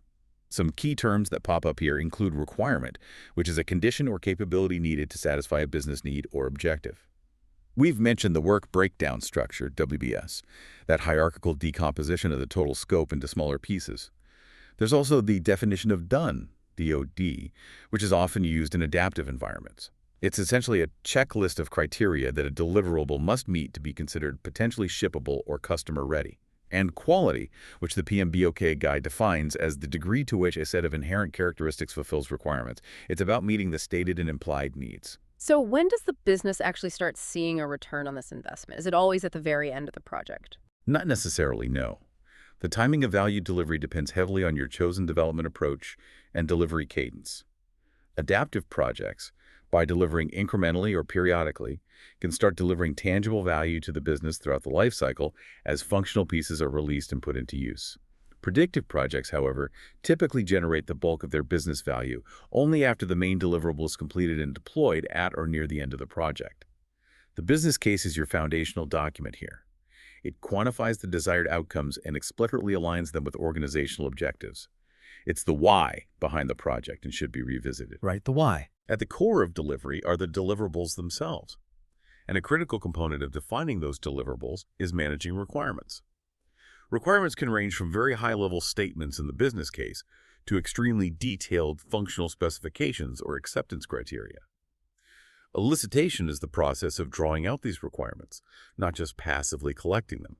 Some key terms that pop up here include requirement, which is a condition or capability needed to satisfy a business need or objective. We've mentioned the work breakdown structure, WBS, that hierarchical decomposition of the total scope into smaller pieces. There's also the definition of done, DOD, which is often used in adaptive environments. It's essentially a checklist of criteria that a deliverable must meet to be considered potentially shippable or customer ready. And quality, which the PMBOK guide defines as the degree to which a set of inherent characteristics fulfills requirements. It's about meeting the stated and implied needs. So when does the business actually start seeing a return on this investment? Is it always at the very end of the project? Not necessarily, no. The timing of value delivery depends heavily on your chosen development approach and delivery cadence. Adaptive projects, by delivering incrementally or periodically, can start delivering tangible value to the business throughout the life cycle as functional pieces are released and put into use. Predictive projects, however, typically generate the bulk of their business value only after the main deliverable is completed and deployed at or near the end of the project. The business case is your foundational document here. It quantifies the desired outcomes and explicitly aligns them with organizational objectives. It's the why behind the project and should be revisited. Right, the why. At the core of delivery are the deliverables themselves. And a critical component of defining those deliverables is managing requirements. Requirements can range from very high-level statements in the business case to extremely detailed functional specifications or acceptance criteria. Elicitation is the process of drawing out these requirements, not just passively collecting them.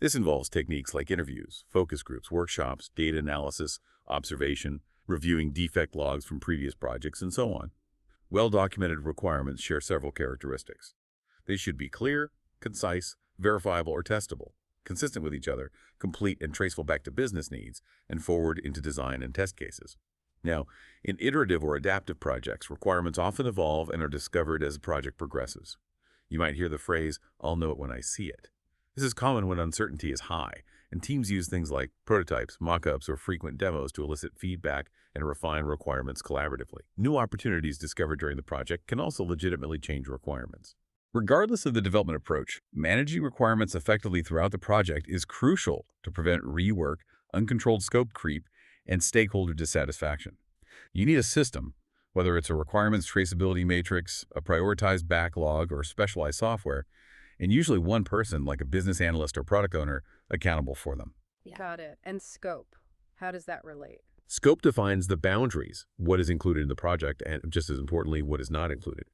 This involves techniques like interviews, focus groups, workshops, data analysis, observation, reviewing defect logs from previous projects, and so on. Well-documented requirements share several characteristics. They should be clear, concise, verifiable, or testable, consistent with each other, complete and traceable back to business needs, and forward into design and test cases. Now, in iterative or adaptive projects, requirements often evolve and are discovered as the project progresses. You might hear the phrase, "I'll know it when I see it." This is common when uncertainty is high, and teams use things like prototypes, mock-ups, or frequent demos to elicit feedback and refine requirements collaboratively. New opportunities discovered during the project can also legitimately change requirements. Regardless of the development approach, managing requirements effectively throughout the project is crucial to prevent rework, uncontrolled scope creep, and stakeholder dissatisfaction. You need a system, whether it's a requirements traceability matrix, a prioritized backlog, or specialized software, and usually one person, like a business analyst or product owner, accountable for them. Yeah. Got it. And scope. How does that relate? Scope defines the boundaries, what is included in the project, and just as importantly, what is not included.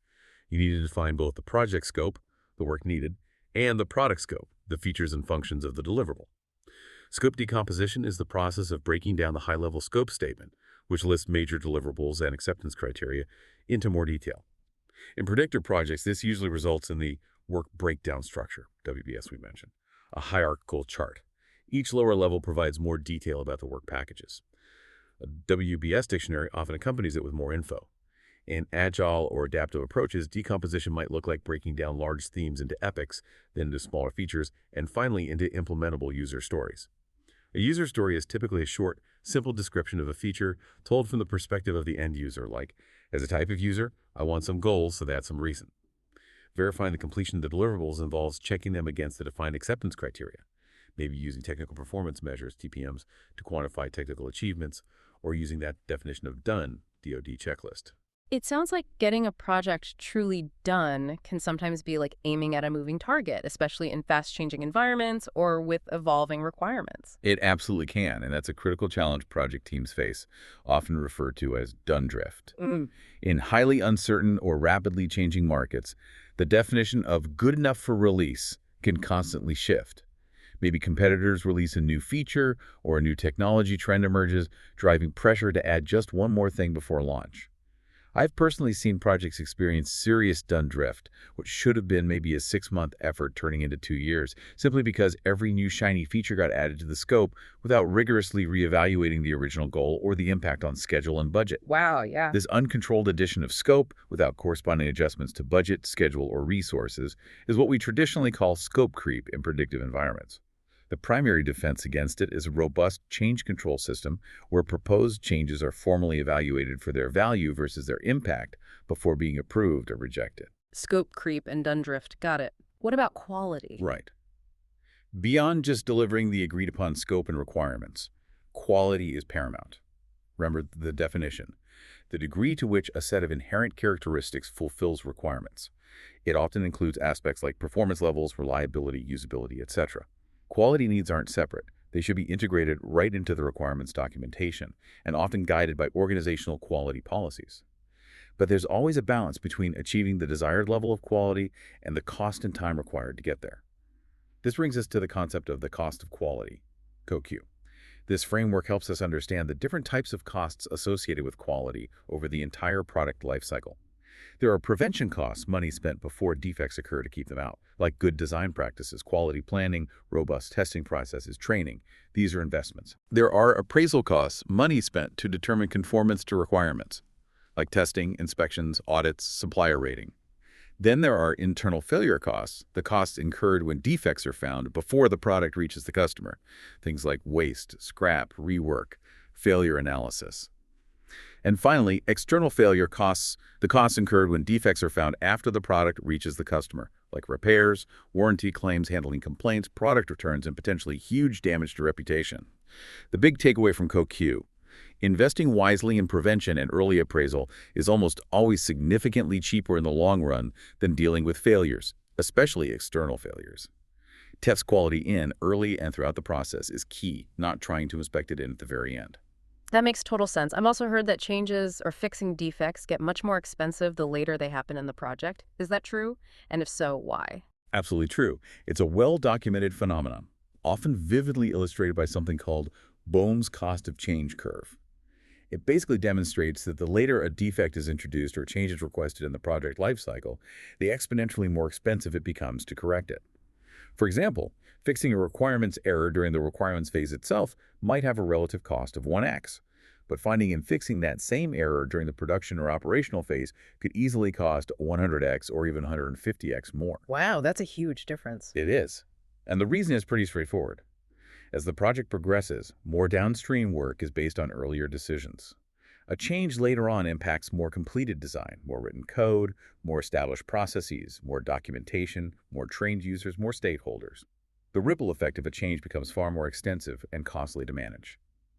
You need to define both the project scope, the work needed, and the product scope, the features and functions of the deliverable. Scope decomposition is the process of breaking down the high-level scope statement, which lists major deliverables and acceptance criteria, into more detail. In predictive projects, this usually results in the work breakdown structure, WBS we mentioned, a hierarchical chart. Each lower level provides more detail about the work packages. A WBS dictionary often accompanies it with more info. In agile or adaptive approaches, decomposition might look like breaking down large themes into epics, then into smaller features, and finally into implementable user stories. A user story is typically a short, simple description of a feature told from the perspective of the end user, like, as a type of user, I want some goals, so that's some reason. Verifying the completion of the deliverables involves checking them against the defined acceptance criteria, maybe using technical performance measures, TPMs, to quantify technical achievements, or using that definition of done, DoD checklist. It sounds like getting a project truly done can sometimes be like aiming at a moving target, especially in fast-changing environments or with evolving requirements. It absolutely can, and that's a critical challenge project teams face, often referred to as done drift. In highly uncertain or rapidly changing markets, the definition of good enough for release can constantly shift. Maybe competitors release a new feature or a new technology trend emerges, driving pressure to add just one more thing before launch. I've personally seen projects experience serious done drift, which should have been maybe a 6-month effort turning into 2 years, simply because every new shiny feature got added to the scope without rigorously reevaluating the original goal or the impact on schedule and budget. Wow, yeah. This uncontrolled addition of scope without corresponding adjustments to budget, schedule, or resources is what we traditionally call scope creep in predictive environments. The primary defense against it is a robust change control system where proposed changes are formally evaluated for their value versus their impact before being approved or rejected. Scope creep and done drift. Got it. What about quality? Right. Beyond just delivering the agreed-upon scope and requirements, quality is paramount. Remember the definition: the degree to which a set of inherent characteristics fulfills requirements. It often includes aspects like performance levels, reliability, usability, etc. Quality needs aren't separate. They should be integrated right into the requirements documentation and often guided by organizational quality policies. But there's always a balance between achieving the desired level of quality and the cost and time required to get there. This brings us to the concept of the cost of quality, COQ. This framework helps us understand the different types of costs associated with quality over the entire product lifecycle. There are prevention costs, money spent before defects occur to keep them out, like good design practices, quality planning, robust testing processes, training. These are investments. There are appraisal costs, money spent to determine conformance to requirements, like testing, inspections, audits, supplier rating. Then there are internal failure costs, the costs incurred when defects are found before the product reaches the customer. Things like waste, scrap, rework, failure analysis. And finally, external failure costs, the costs incurred when defects are found after the product reaches the customer, like repairs, warranty claims, handling complaints, product returns, and potentially huge damage to reputation. The big takeaway from COQ: investing wisely in prevention and early appraisal is almost always significantly cheaper in the long run than dealing with failures, especially external failures. Test quality in early and throughout the process is key, not trying to inspect it in at the very end. That makes total sense. I've also heard that changes or fixing defects get much more expensive the later they happen in the project. Is that true? And if so, why? Absolutely true. It's a well-documented phenomenon, often vividly illustrated by something called Boehm's cost of change curve. It basically demonstrates that the later a defect is introduced or change is requested in the project lifecycle, the exponentially more expensive it becomes to correct it. For example, fixing a requirements error during the requirements phase itself might have a relative cost of 1x, but finding and fixing that same error during the production or operational phase could easily cost 100x or even 150x more. Wow, that's a huge difference. It is. And the reason is pretty straightforward. As the project progresses, more downstream work is based on earlier decisions. A change later on impacts more completed design, more written code, more established processes, more documentation, more trained users, more stakeholders. The ripple effect of a change becomes far more extensive and costly to manage.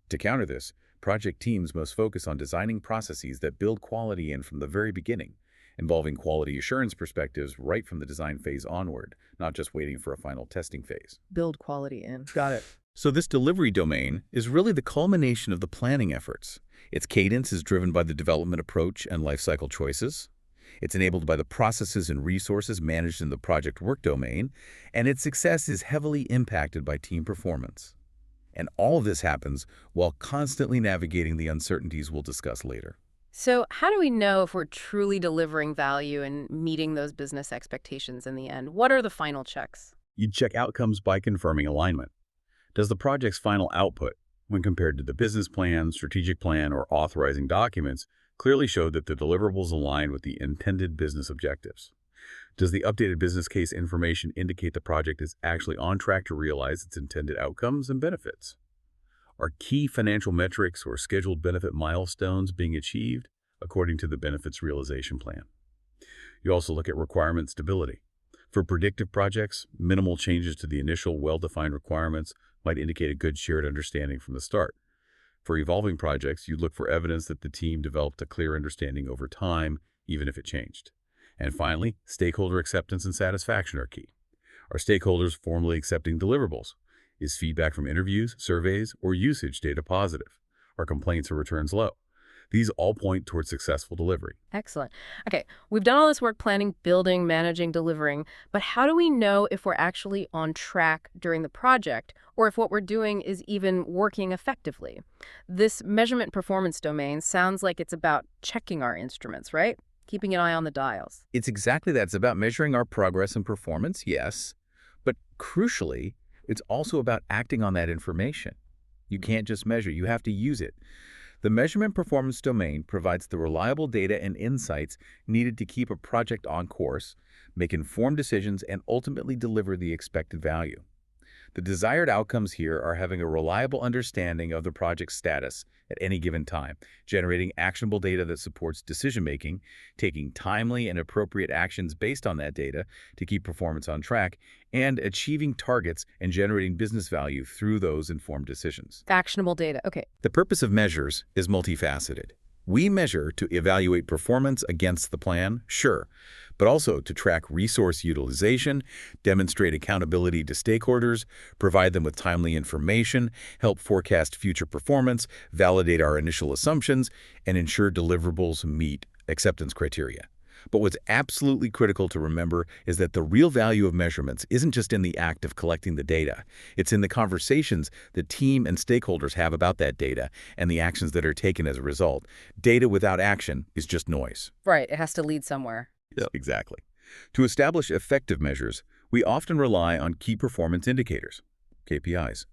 To counter this, project teams must focus on designing processes that build quality in from the very beginning, involving quality assurance perspectives right from the design phase onward, not just waiting for a final testing phase. Build quality in. Got it. So this delivery domain is really the culmination of the planning efforts. Its cadence is driven by the development approach and lifecycle choices. It's enabled by the processes and resources managed in the project work domain, and its success is heavily impacted by team performance. And all of this happens while constantly navigating the uncertainties we'll discuss later. So how do we know if we're truly delivering value and meeting those business expectations in the end? What are the final checks? You'd check outcomes by confirming alignment. Does the project's final output, when compared to the business plan, strategic plan, or authorizing documents, clearly show that the deliverables align with the intended business objectives? Does the updated business case information indicate the project is actually on track to realize its intended outcomes and benefits? Are key financial metrics or scheduled benefit milestones being achieved according to the benefits realization plan? You also look at requirement stability. For predictive projects, minimal changes to the initial well-defined requirements might indicate a good shared understanding from the start. For evolving projects, you look for evidence that the team developed a clear understanding over time, even if it changed. And finally, stakeholder acceptance and satisfaction are key. Are stakeholders formally accepting deliverables? Is feedback from interviews, surveys, or usage data positive? Are complaints or returns low? These all point towards successful delivery. Excellent. Okay, we've done all this work planning, building, managing, delivering, but how do we know if we're actually on track during the project or if what we're doing is even working effectively? This measurement performance domain sounds like it's about checking our instruments, right? Keeping an eye on the dials. It's exactly that. It's about measuring our progress and performance, yes, but crucially, it's also about acting on that information. You can't just measure, you have to use it. The measurement performance domain provides the reliable data and insights needed to keep a project on course, make informed decisions, and ultimately deliver the expected value. The desired outcomes here are having a reliable understanding of the project's status at any given time, generating actionable data that supports decision-making, taking timely and appropriate actions based on that data to keep performance on track, and achieving targets and generating business value through those informed decisions. Actionable data. Okay. The purpose of measures is multifaceted. We measure to evaluate performance against the plan, sure, but also to track resource utilization, demonstrate accountability to stakeholders, provide them with timely information, help forecast future performance, validate our initial assumptions, and ensure deliverables meet acceptance criteria. But what's absolutely critical to remember is that the real value of measurements isn't just in the act of collecting the data. It's in the conversations the team and stakeholders have about that data and the actions that are taken as a result. Data without action is just noise. Right, it has to lead somewhere. Yep. Exactly. To establish effective measures, we often rely on key performance indicators, KPIs.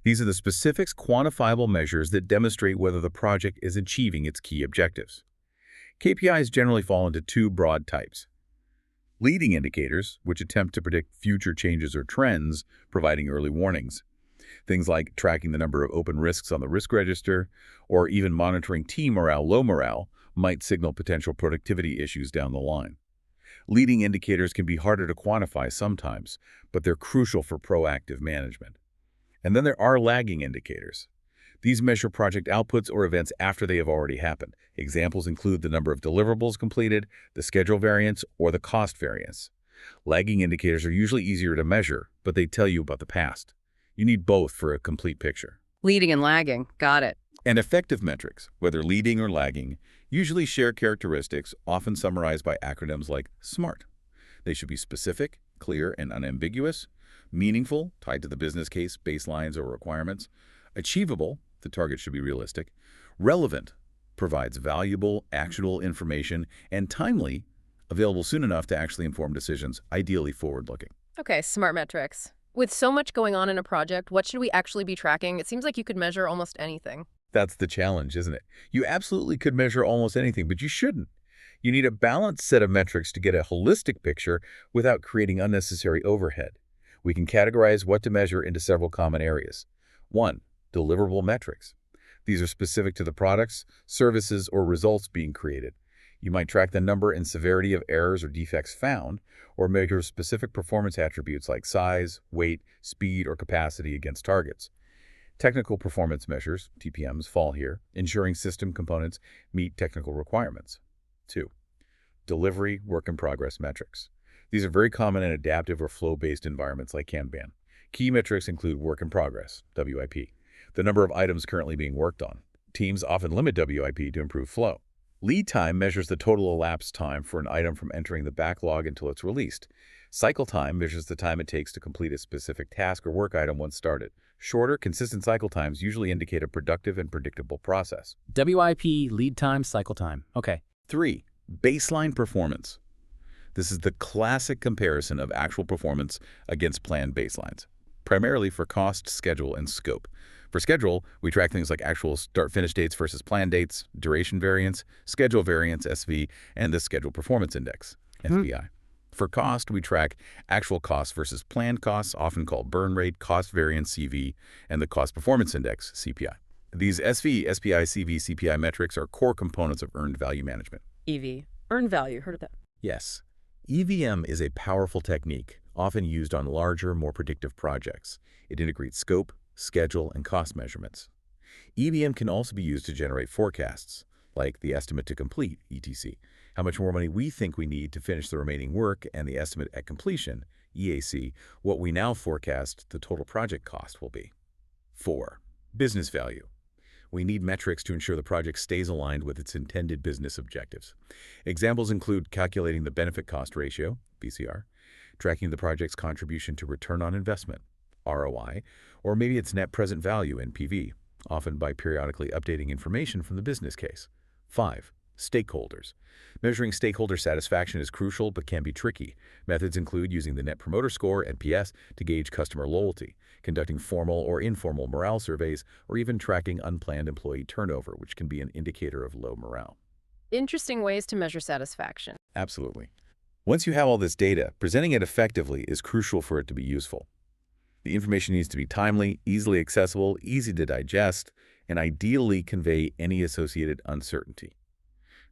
These are the specific quantifiable measures that demonstrate whether the project is achieving its key objectives. KPIs generally fall into two broad types. Leading indicators, which attempt to predict future changes or trends, providing early warnings. Things like tracking the number of open risks on the risk register, or even monitoring team morale, low morale, might signal potential productivity issues down the line. Leading indicators can be harder to quantify sometimes, but they're crucial for proactive management. And then there are lagging indicators. These measure project outputs or events after they have already happened. Examples include the number of deliverables completed, the schedule variance, or the cost variance. Lagging indicators are usually easier to measure, but they tell you about the past. You need both for a complete picture. Leading and lagging. Got it. And effective metrics, whether leading or lagging, usually share characteristics often summarized by acronyms like SMART. They should be specific, clear, and unambiguous, meaningful, tied to the business case, baselines, or requirements, achievable, the target should be realistic, relevant, provides valuable, actionable information, and timely, available soon enough to actually inform decisions, ideally forward-looking. Okay, smart metrics. With so much going on in a project, what should we actually be tracking? It seems like you could measure almost anything. That's the challenge, isn't it? You absolutely could measure almost anything, but you shouldn't. You need a balanced set of metrics to get a holistic picture without creating unnecessary overhead. We can categorize what to measure into several common areas. 1. Deliverable metrics. These are specific to the products, services, or results being created. You might track the number and severity of errors or defects found, or measure specific performance attributes like size, weight, speed, or capacity against targets. Technical performance measures, TPMs, fall here, ensuring system components meet technical requirements. 2. Delivery work-in-progress metrics. These are very common in adaptive or flow-based environments like Kanban. Key metrics include work in progress, WIP, the number of items currently being worked on. Teams often limit WIP to improve flow. Lead time measures the total elapsed time for an item from entering the backlog until it's released. Cycle time measures the time it takes to complete a specific task or work item once started. Shorter, consistent cycle times usually indicate a productive and predictable process. WIP, lead time, cycle time. Okay. 3. Baseline performance. This is the classic comparison of actual performance against planned baselines, primarily for cost, schedule, and scope. For schedule, we track things like actual start-finish dates versus planned dates, duration variance, schedule variance, SV, and the Schedule Performance Index, SPI. For cost, we track actual costs versus planned costs, often called burn rate, cost variance, CV, and the Cost Performance Index, CPI. These SV, SPI, CV, CPI metrics are core components of earned value management. EV. Earned value. Heard of that? Yes. EVM is a powerful technique, often used on larger, more predictive projects. It integrates scope, schedule, and cost measurements. EVM can also be used to generate forecasts, like the estimate to complete, ETC, how much more money we think we need to finish the remaining work, and the estimate at completion, EAC, what we now forecast the total project cost will be. 4. Business value. We need metrics to ensure the project stays aligned with its intended business objectives. Examples include calculating the benefit cost ratio, BCR, tracking the project's contribution to return on investment, ROI, or maybe its net present value, NPV, often by periodically updating information from the business case. 5. Stakeholders. Measuring stakeholder satisfaction is crucial but can be tricky. Methods include using the Net Promoter Score, NPS, to gauge customer loyalty, conducting formal or informal morale surveys, or even tracking unplanned employee turnover, which can be an indicator of low morale. Interesting ways to measure satisfaction. Absolutely. Once you have all this data, presenting it effectively is crucial for it to be useful. The information needs to be timely, easily accessible, easy to digest, and ideally convey any associated uncertainty.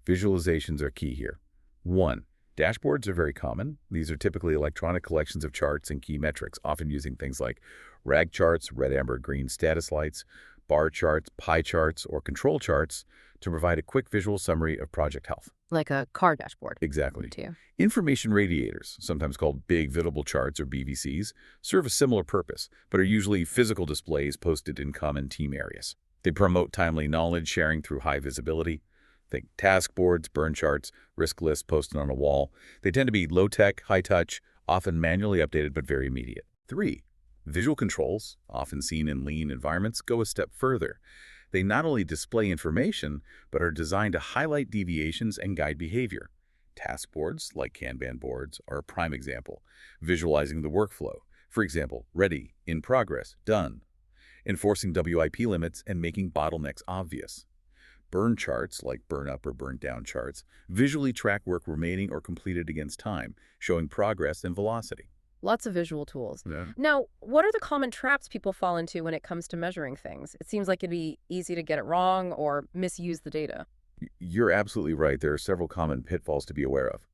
Visualizations are key here. 1. Dashboards are very common. These are typically electronic collections of charts and key metrics, often using things like RAG charts, red, amber, green status lights, bar charts, pie charts, or control charts to provide a quick visual summary of project health. Like a car dashboard. Exactly. Too. Information radiators, sometimes called big visible charts or BVCs, serve a similar purpose, but are usually physical displays posted in common team areas. They promote timely knowledge sharing through high visibility. Think task boards, burn charts, risk lists posted on a wall. They tend to be low-tech, high-touch, often manually updated but very immediate. 3. Visual controls, often seen in lean environments, go a step further. They not only display information, but are designed to highlight deviations and guide behavior. Task boards, like Kanban boards, are a prime example, visualizing the workflow. For example, ready, in progress, done. Enforcing WIP limits and making bottlenecks obvious. Burn charts, like burn up or burn down charts, visually track work remaining or completed against time, showing progress and velocity. Lots of visual tools. Yeah. Now, what are the common traps people fall into when it comes to measuring things? It seems like it'd be easy to get it wrong or misuse the data. You're absolutely right. There are several common pitfalls to be aware of.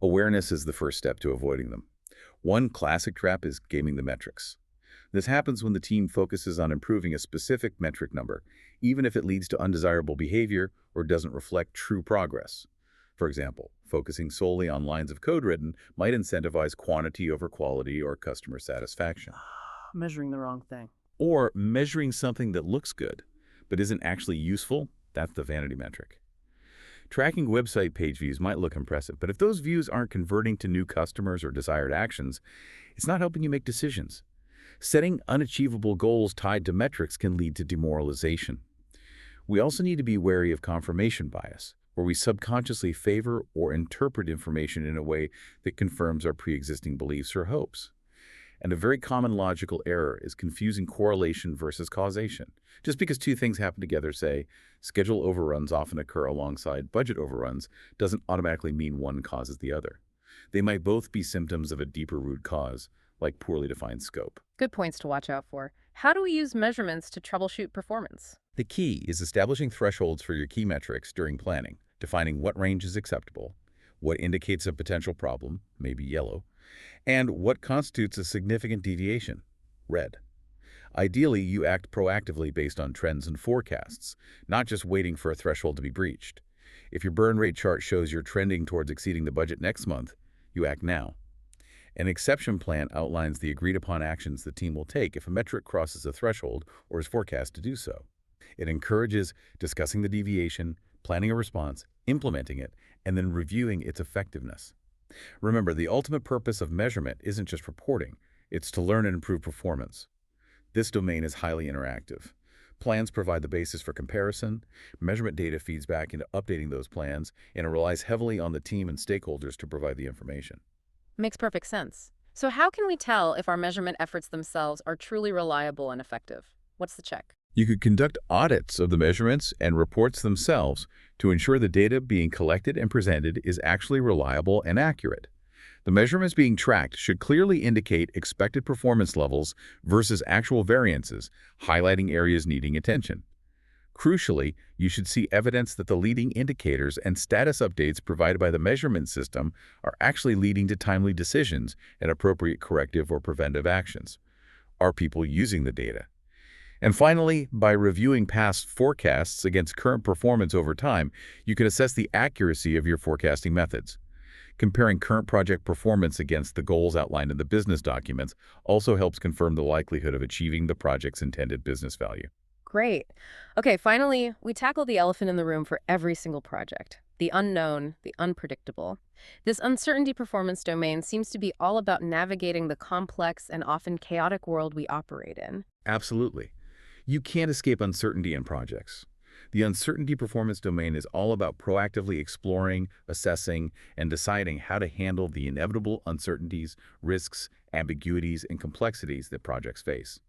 Awareness is the first step to avoiding them. One classic trap is gaming the metrics. This happens when the team focuses on improving a specific metric number, even if it leads to undesirable behavior or doesn't reflect true progress. For example, focusing solely on lines of code written might incentivize quantity over quality or customer satisfaction. Measuring the wrong thing. Or measuring something that looks good, but isn't actually useful, that's the vanity metric. Tracking website page views might look impressive, but if those views aren't converting to new customers or desired actions, it's not helping you make decisions. Setting unachievable goals tied to metrics can lead to demoralization. We also need to be wary of confirmation bias, where we subconsciously favor or interpret information in a way that confirms our pre-existing beliefs or hopes. And a very common logical error is confusing correlation versus causation. Just because two things happen together, say, schedule overruns often occur alongside budget overruns, doesn't automatically mean one causes the other. They might both be symptoms of a deeper root cause, like poorly defined scope. Good points to watch out for. How do we use measurements to troubleshoot performance? The key is establishing thresholds for your key metrics during planning, defining what range is acceptable, what indicates a potential problem, maybe yellow, and what constitutes a significant deviation, red. Ideally, you act proactively based on trends and forecasts, not just waiting for a threshold to be breached. If your burn rate chart shows you're trending towards exceeding the budget next month, you act now. An exception plan outlines the agreed-upon actions the team will take if a metric crosses a threshold or is forecast to do so. It encourages discussing the deviation, planning a response, implementing it, and then reviewing its effectiveness. Remember, the ultimate purpose of measurement isn't just reporting, it's to learn and improve performance. This domain is highly interactive. Plans provide the basis for comparison, measurement data feeds back into updating those plans, and it relies heavily on the team and stakeholders to provide the information. Makes perfect sense. So how can we tell if our measurement efforts themselves are truly reliable and effective? What's the check? You could conduct audits of the measurements and reports themselves to ensure the data being collected and presented is actually reliable and accurate. The measurements being tracked should clearly indicate expected performance levels versus actual variances, highlighting areas needing attention. Crucially, you should see evidence that the leading indicators and status updates provided by the measurement system are actually leading to timely decisions and appropriate corrective or preventive actions. Are people using the data? And finally, by reviewing past forecasts against current performance over time, you can assess the accuracy of your forecasting methods. Comparing current project performance against the goals outlined in the business documents also helps confirm the likelihood of achieving the project's intended business value. Great. Okay, finally, we tackle the elephant in the room for every single project. The unknown, the unpredictable. This uncertainty performance domain seems to be all about navigating the complex and often chaotic world we operate in. Absolutely. You can't escape uncertainty in projects. The uncertainty performance domain is all about proactively exploring, assessing, and deciding how to handle the inevitable uncertainties, risks, ambiguities, and complexities that projects face.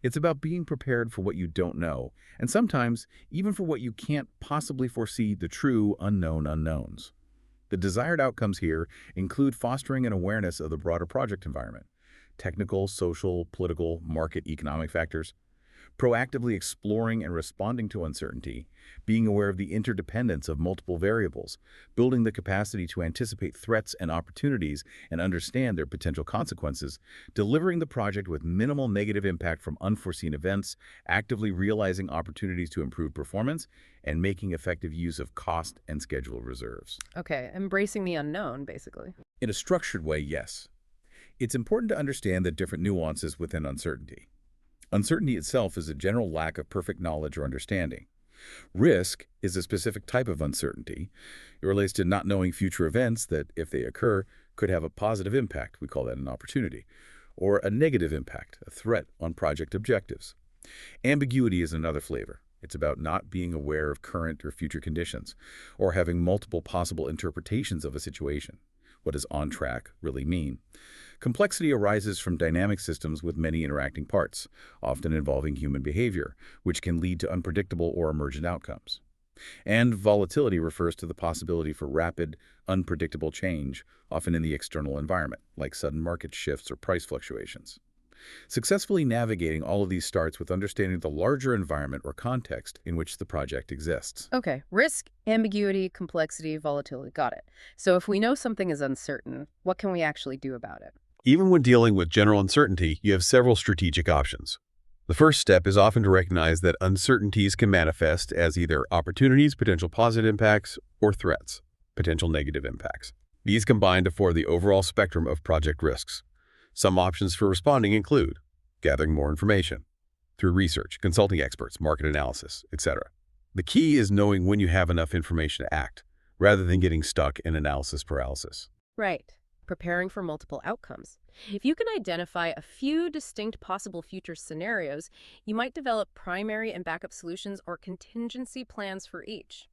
It's about being prepared for what you don't know, and sometimes even for what you can't possibly foresee, the true unknown unknowns. The desired outcomes here include fostering an awareness of the broader project environment, technical, social, political, market, economic factors, proactively exploring and responding to uncertainty, being aware of the interdependence of multiple variables, building the capacity to anticipate threats and opportunities and understand their potential consequences, delivering the project with minimal negative impact from unforeseen events, actively realizing opportunities to improve performance, and making effective use of cost and schedule reserves. Okay, embracing the unknown, basically. In a structured way, yes. It's important to understand the different nuances within uncertainty. Uncertainty itself is a general lack of perfect knowledge or understanding. Risk is a specific type of uncertainty. It relates to not knowing future events that, if they occur, could have a positive impact. We call that an opportunity. Or a negative impact, a threat on project objectives. Ambiguity is another flavor. It's about not being aware of current or future conditions, or having multiple possible interpretations of a situation. What does on track really mean? Complexity arises from dynamic systems with many interacting parts, often involving human behavior, which can lead to unpredictable or emergent outcomes. And volatility refers to the possibility for rapid, unpredictable change, often in the external environment, like sudden market shifts or price fluctuations. Successfully navigating all of these starts with understanding the larger environment or context in which the project exists. Okay, risk, ambiguity, complexity, volatility. Got it. So if we know something is uncertain, what can we actually do about it? Even when dealing with general uncertainty, you have several strategic options. The first step is often to recognize that uncertainties can manifest as either opportunities, potential positive impacts, or threats, potential negative impacts. These combine to form the overall spectrum of project risks. Some options for responding include gathering more information through research, consulting experts, market analysis, etc. The key is knowing when you have enough information to act, rather than getting stuck in analysis paralysis. Right. Preparing for multiple outcomes. If you can identify a few distinct possible future scenarios, you might develop primary and backup solutions or contingency plans for each.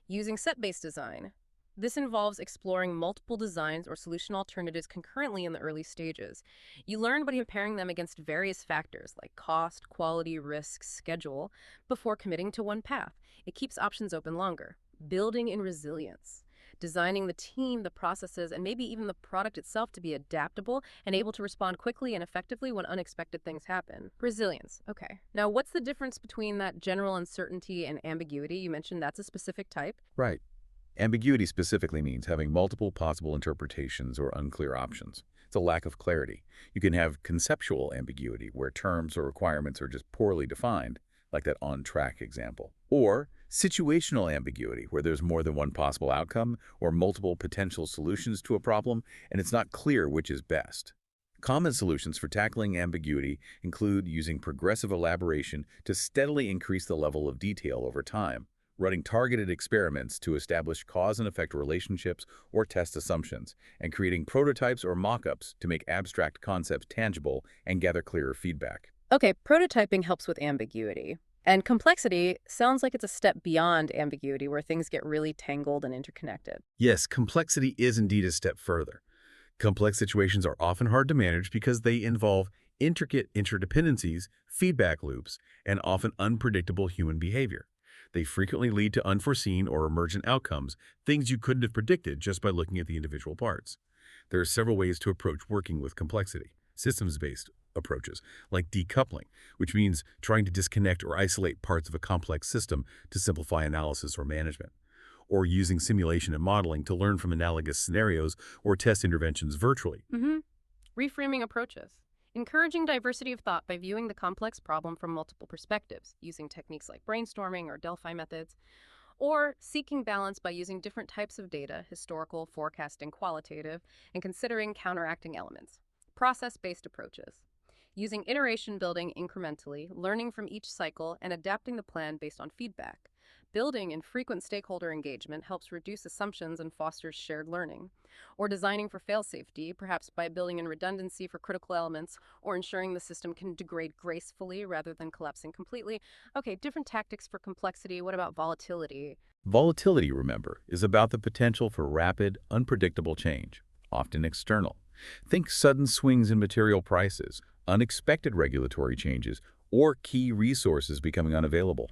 Using set-based design, this involves exploring multiple designs or solution alternatives concurrently in the early stages. You learn by comparing them against various factors like cost, quality, risk, schedule, before committing to one path. It keeps options open longer. Building in resilience. Designing the team, the processes, and maybe even the product itself to be adaptable and able to respond quickly and effectively when unexpected things happen. Resilience. Okay. Now, what's the difference between that general uncertainty and ambiguity? You mentioned that's a specific type. Right. Ambiguity specifically means having multiple possible interpretations or unclear options. It's a lack of clarity. You can have conceptual ambiguity, where terms or requirements are just poorly defined, like that on-track example. Or situational ambiguity, where there's more than one possible outcome or multiple potential solutions to a problem, and it's not clear which is best. Common solutions for tackling ambiguity include using progressive elaboration to steadily increase the level of detail over time, running targeted experiments to establish cause and effect relationships or test assumptions, and creating prototypes or mock-ups to make abstract concepts tangible and gather clearer feedback. Okay, prototyping helps with ambiguity. And complexity sounds like it's a step beyond ambiguity where things get really tangled and interconnected. Yes, complexity is indeed a step further. Complex situations are often hard to manage because they involve intricate interdependencies, feedback loops, and often unpredictable human behavior. They frequently lead to unforeseen or emergent outcomes, things you couldn't have predicted just by looking at the individual parts. There are several ways to approach working with complexity. Systems-based approaches, like decoupling, which means trying to disconnect or isolate parts of a complex system to simplify analysis or management. Or using simulation and modeling to learn from analogous scenarios or test interventions virtually. Reframing approaches. Encouraging diversity of thought by viewing the complex problem from multiple perspectives, using techniques like brainstorming or Delphi methods, or seeking balance by using different types of data, historical, forecasting, qualitative, and considering counteracting elements. Process-based approaches. Using iteration building incrementally, learning from each cycle, and adapting the plan based on feedback. Building in frequent stakeholder engagement helps reduce assumptions and fosters shared learning. Or designing for fail-safety, perhaps by building in redundancy for critical elements or ensuring the system can degrade gracefully rather than collapsing completely. Okay, different tactics for complexity. What about volatility? Volatility, remember, is about the potential for rapid, unpredictable change, often external. Think sudden swings in material prices, unexpected regulatory changes, or key resources becoming unavailable.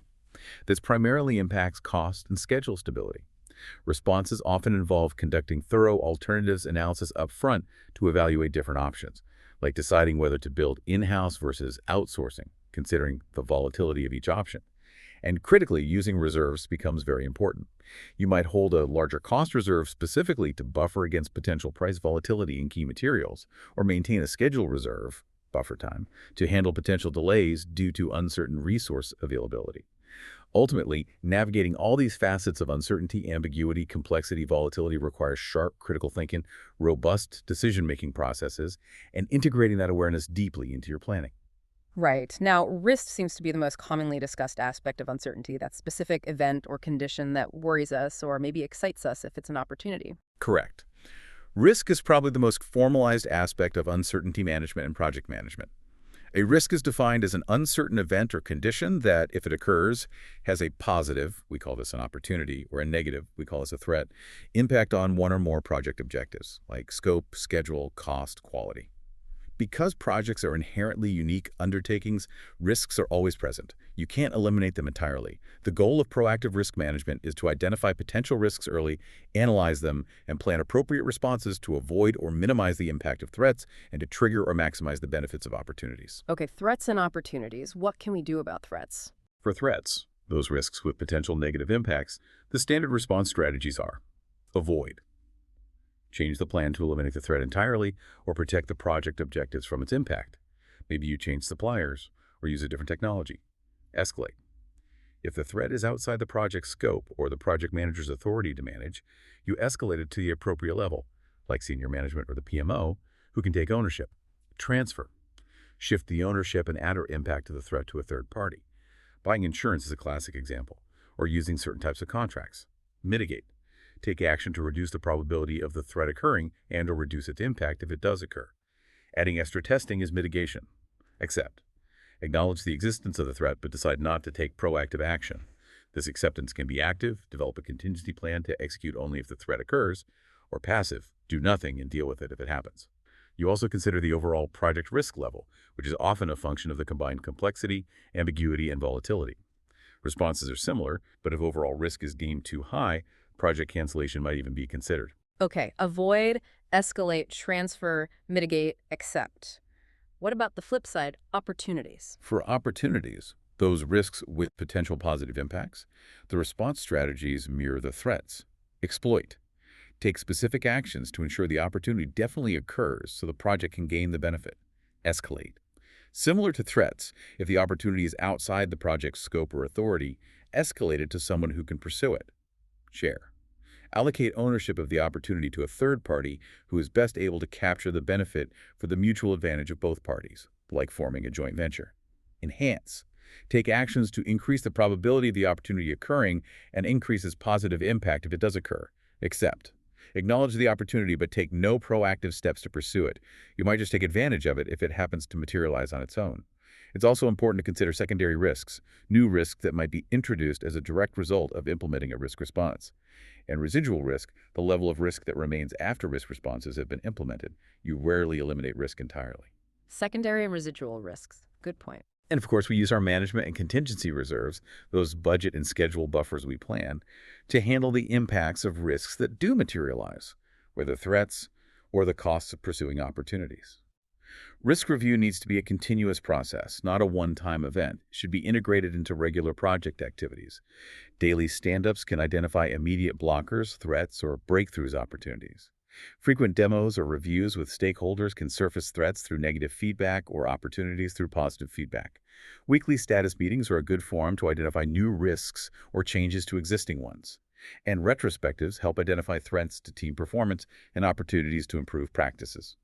This primarily impacts cost and schedule stability. Responses often involve conducting thorough alternatives analysis up front to evaluate different options, like deciding whether to build in-house versus outsourcing, considering the volatility of each option. And critically, using reserves becomes very important. You might hold a larger cost reserve specifically to buffer against potential price volatility in key materials, or maintain a schedule reserve, buffer time, to handle potential delays due to uncertain resource availability. Ultimately, navigating all these facets of uncertainty, ambiguity, complexity, volatility requires sharp, critical thinking, robust decision-making processes, and integrating that awareness deeply into your planning. Right. Now, risk seems to be the most commonly discussed aspect of uncertainty, that specific event or condition that worries us or maybe excites us if it's an opportunity. Correct. Risk is probably the most formalized aspect of uncertainty management and project management. A risk is defined as an uncertain event or condition that, if it occurs, has a positive, we call this an opportunity, or a negative, we call this a threat, impact on one or more project objectives, like scope, schedule, cost, quality. Because projects are inherently unique undertakings, risks are always present. You can't eliminate them entirely. The goal of proactive risk management is to identify potential risks early, analyze them, and plan appropriate responses to avoid or minimize the impact of threats and to trigger or maximize the benefits of opportunities. Okay, threats and opportunities. What can we do about threats? For threats, those risks with potential negative impacts, the standard response strategies are: avoid. Change the plan to eliminate the threat entirely or protect the project objectives from its impact. Maybe you change suppliers or use a different technology. Escalate. If the threat is outside the project scope or the project manager's authority to manage, you escalate it to the appropriate level, like senior management or the PMO, who can take ownership. Transfer. Shift the ownership and add or impact of the threat to a third party. Buying insurance is a classic example, or using certain types of contracts. Mitigate. Take action to reduce the probability of the threat occurring and or reduce its impact if it does occur. Adding extra testing is mitigation. Accept. Acknowledge the existence of the threat but decide not to take proactive action. This acceptance can be active, develop a contingency plan to execute only if the threat occurs, or passive, do nothing and deal with it if it happens. You also consider the overall project risk level, which is often a function of the combined complexity, ambiguity, and volatility. Responses are similar, but if overall risk is deemed too high, project cancellation might even be considered. Okay, avoid, escalate, transfer, mitigate, accept. What about the flip side, opportunities? For opportunities, those risks with potential positive impacts, the response strategies mirror the threats. Exploit. Take specific actions to ensure the opportunity definitely occurs so the project can gain the benefit. Escalate. Similar to threats, if the opportunity is outside the project's scope or authority, escalate it to someone who can pursue it. Share. Allocate ownership of the opportunity to a third party who is best able to capture the benefit for the mutual advantage of both parties, like forming a joint venture. Enhance. Take actions to increase the probability of the opportunity occurring and increase its positive impact if it does occur. Accept. Acknowledge the opportunity but take no proactive steps to pursue it. You might just take advantage of it if it happens to materialize on its own. It's also important to consider secondary risks, new risks that might be introduced as a direct result of implementing a risk response. And residual risk, the level of risk that remains after risk responses have been implemented. You rarely eliminate risk entirely. Secondary and residual risks. Good point. And of course, we use our management and contingency reserves, those budget and schedule buffers we plan, to handle the impacts of risks that do materialize, whether threats or the costs of pursuing opportunities. Risk review needs to be a continuous process, not a one-time event. It should be integrated into regular project activities. Daily stand-ups can identify immediate blockers, threats, or breakthroughs opportunities. Frequent demos or reviews with stakeholders can surface threats through negative feedback or opportunities through positive feedback. Weekly status meetings are a good forum to identify new risks or changes to existing ones. And retrospectives help identify threats to team performance and opportunities to improve practices.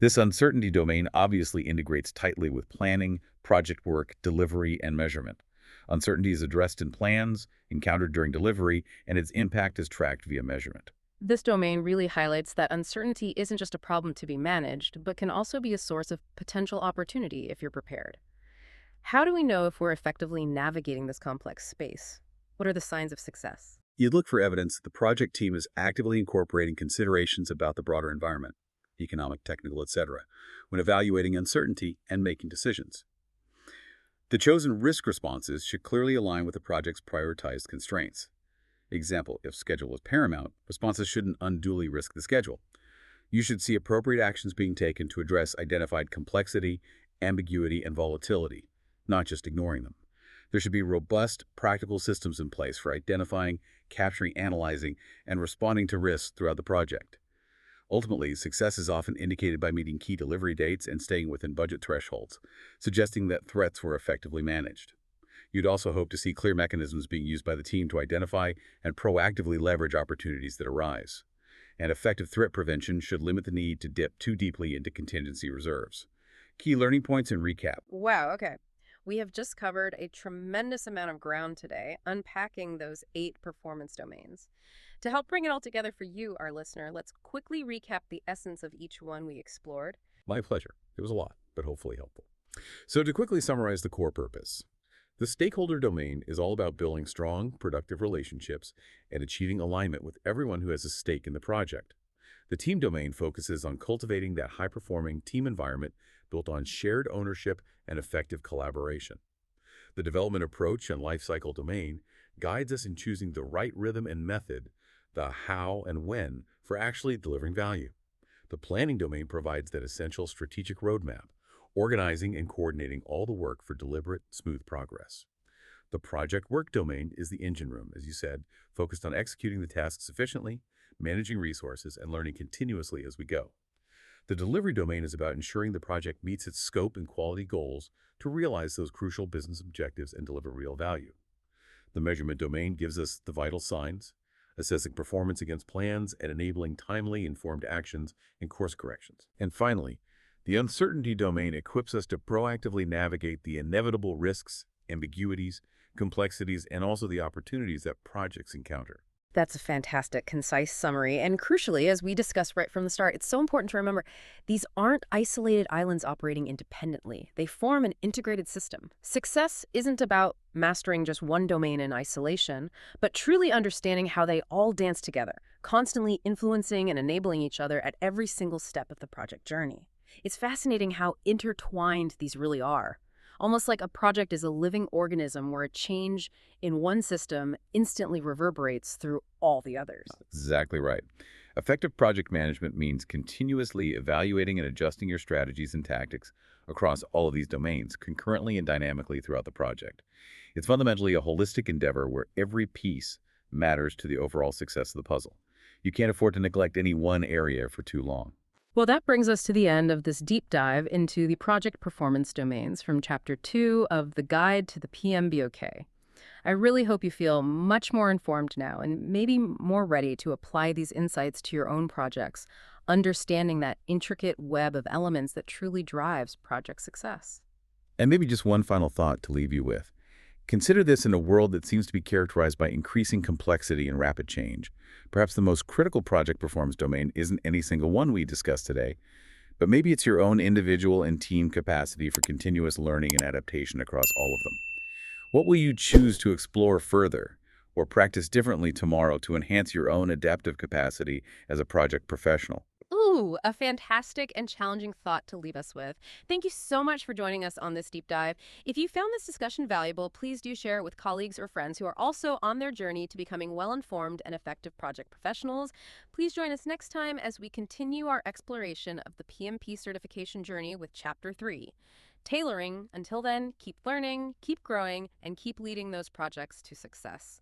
This uncertainty domain obviously integrates tightly with planning, project work, delivery, and measurement. Uncertainty is addressed in plans, encountered during delivery, and its impact is tracked via measurement. This domain really highlights that uncertainty isn't just a problem to be managed, but can also be a source of potential opportunity if you're prepared. How do we know if we're effectively navigating this complex space? What are the signs of success? You'd look for evidence that the project team is actively incorporating considerations about the broader environment, economic, technical, etc., when evaluating uncertainty and making decisions. The chosen risk responses should clearly align with the project's prioritized constraints. Example, if schedule is paramount, responses shouldn't unduly risk the schedule. You should see appropriate actions being taken to address identified complexity, ambiguity, and volatility, not just ignoring them. There should be robust, practical systems in place for identifying, capturing, analyzing, and responding to risks throughout the project. Ultimately, success is often indicated by meeting key delivery dates and staying within budget thresholds, suggesting that threats were effectively managed. You'd also hope to see clear mechanisms being used by the team to identify and proactively leverage opportunities that arise. And effective threat prevention should limit the need to dip too deeply into contingency reserves. Key learning points and recap. Wow, okay. We have just covered a tremendous amount of ground today, unpacking those 8 performance domains. To help bring it all together for you, our listener, let's quickly recap the essence of each one we explored. My pleasure. It was a lot, but hopefully helpful. So to quickly summarize the core purpose, the stakeholder domain is all about building strong, productive relationships and achieving alignment with everyone who has a stake in the project. The team domain focuses on cultivating that high-performing team environment built on shared ownership and effective collaboration. The development approach and lifecycle domain guides us in choosing the right rhythm and method, the how and when, for actually delivering value. The planning domain provides that essential strategic roadmap, organizing and coordinating all the work for deliberate, smooth progress. The project work domain is the engine room, as you said, focused on executing the tasks efficiently, managing resources, and learning continuously as we go. The delivery domain is about ensuring the project meets its scope and quality goals to realize those crucial business objectives and deliver real value. The measurement domain gives us the vital signs, assessing performance against plans and enabling timely, informed actions and course corrections. And finally, the uncertainty domain equips us to proactively navigate the inevitable risks, ambiguities, complexities, and also the opportunities that projects encounter. That's a fantastic, concise summary. And crucially, as we discussed right from the start, it's so important to remember these aren't isolated islands operating independently. They form an integrated system. Success isn't about mastering just one domain in isolation, but truly understanding how they all dance together, constantly influencing and enabling each other at every single step of the project journey. It's fascinating how intertwined these really are. Almost like a project is a living organism where a change in one system instantly reverberates through all the others. Exactly right. Effective project management means continuously evaluating and adjusting your strategies and tactics across all of these domains, concurrently and dynamically throughout the project. It's fundamentally a holistic endeavor where every piece matters to the overall success of the puzzle. You can't afford to neglect any one area for too long. Well, that brings us to the end of this deep dive into the project performance domains from Chapter 2 of the Guide to the PMBOK. I really hope you feel much more informed now and maybe more ready to apply these insights to your own projects, understanding that intricate web of elements that truly drives project success. And maybe just one final thought to leave you with. Consider this in a world that seems to be characterized by increasing complexity and rapid change. Perhaps the most critical project performance domain isn't any single one we discussed today, but maybe it's your own individual and team capacity for continuous learning and adaptation across all of them. What will you choose to explore further or practice differently tomorrow to enhance your own adaptive capacity as a project professional? Ooh, a fantastic and challenging thought to leave us with. Thank you so much for joining us on this deep dive. If you found this discussion valuable, please do share it with colleagues or friends who are also on their journey to becoming well-informed and effective project professionals. Please join us next time as we continue our exploration of the PMP certification journey with Chapter 3. Tailoring. Until then, keep learning, keep growing, and keep leading those projects to success.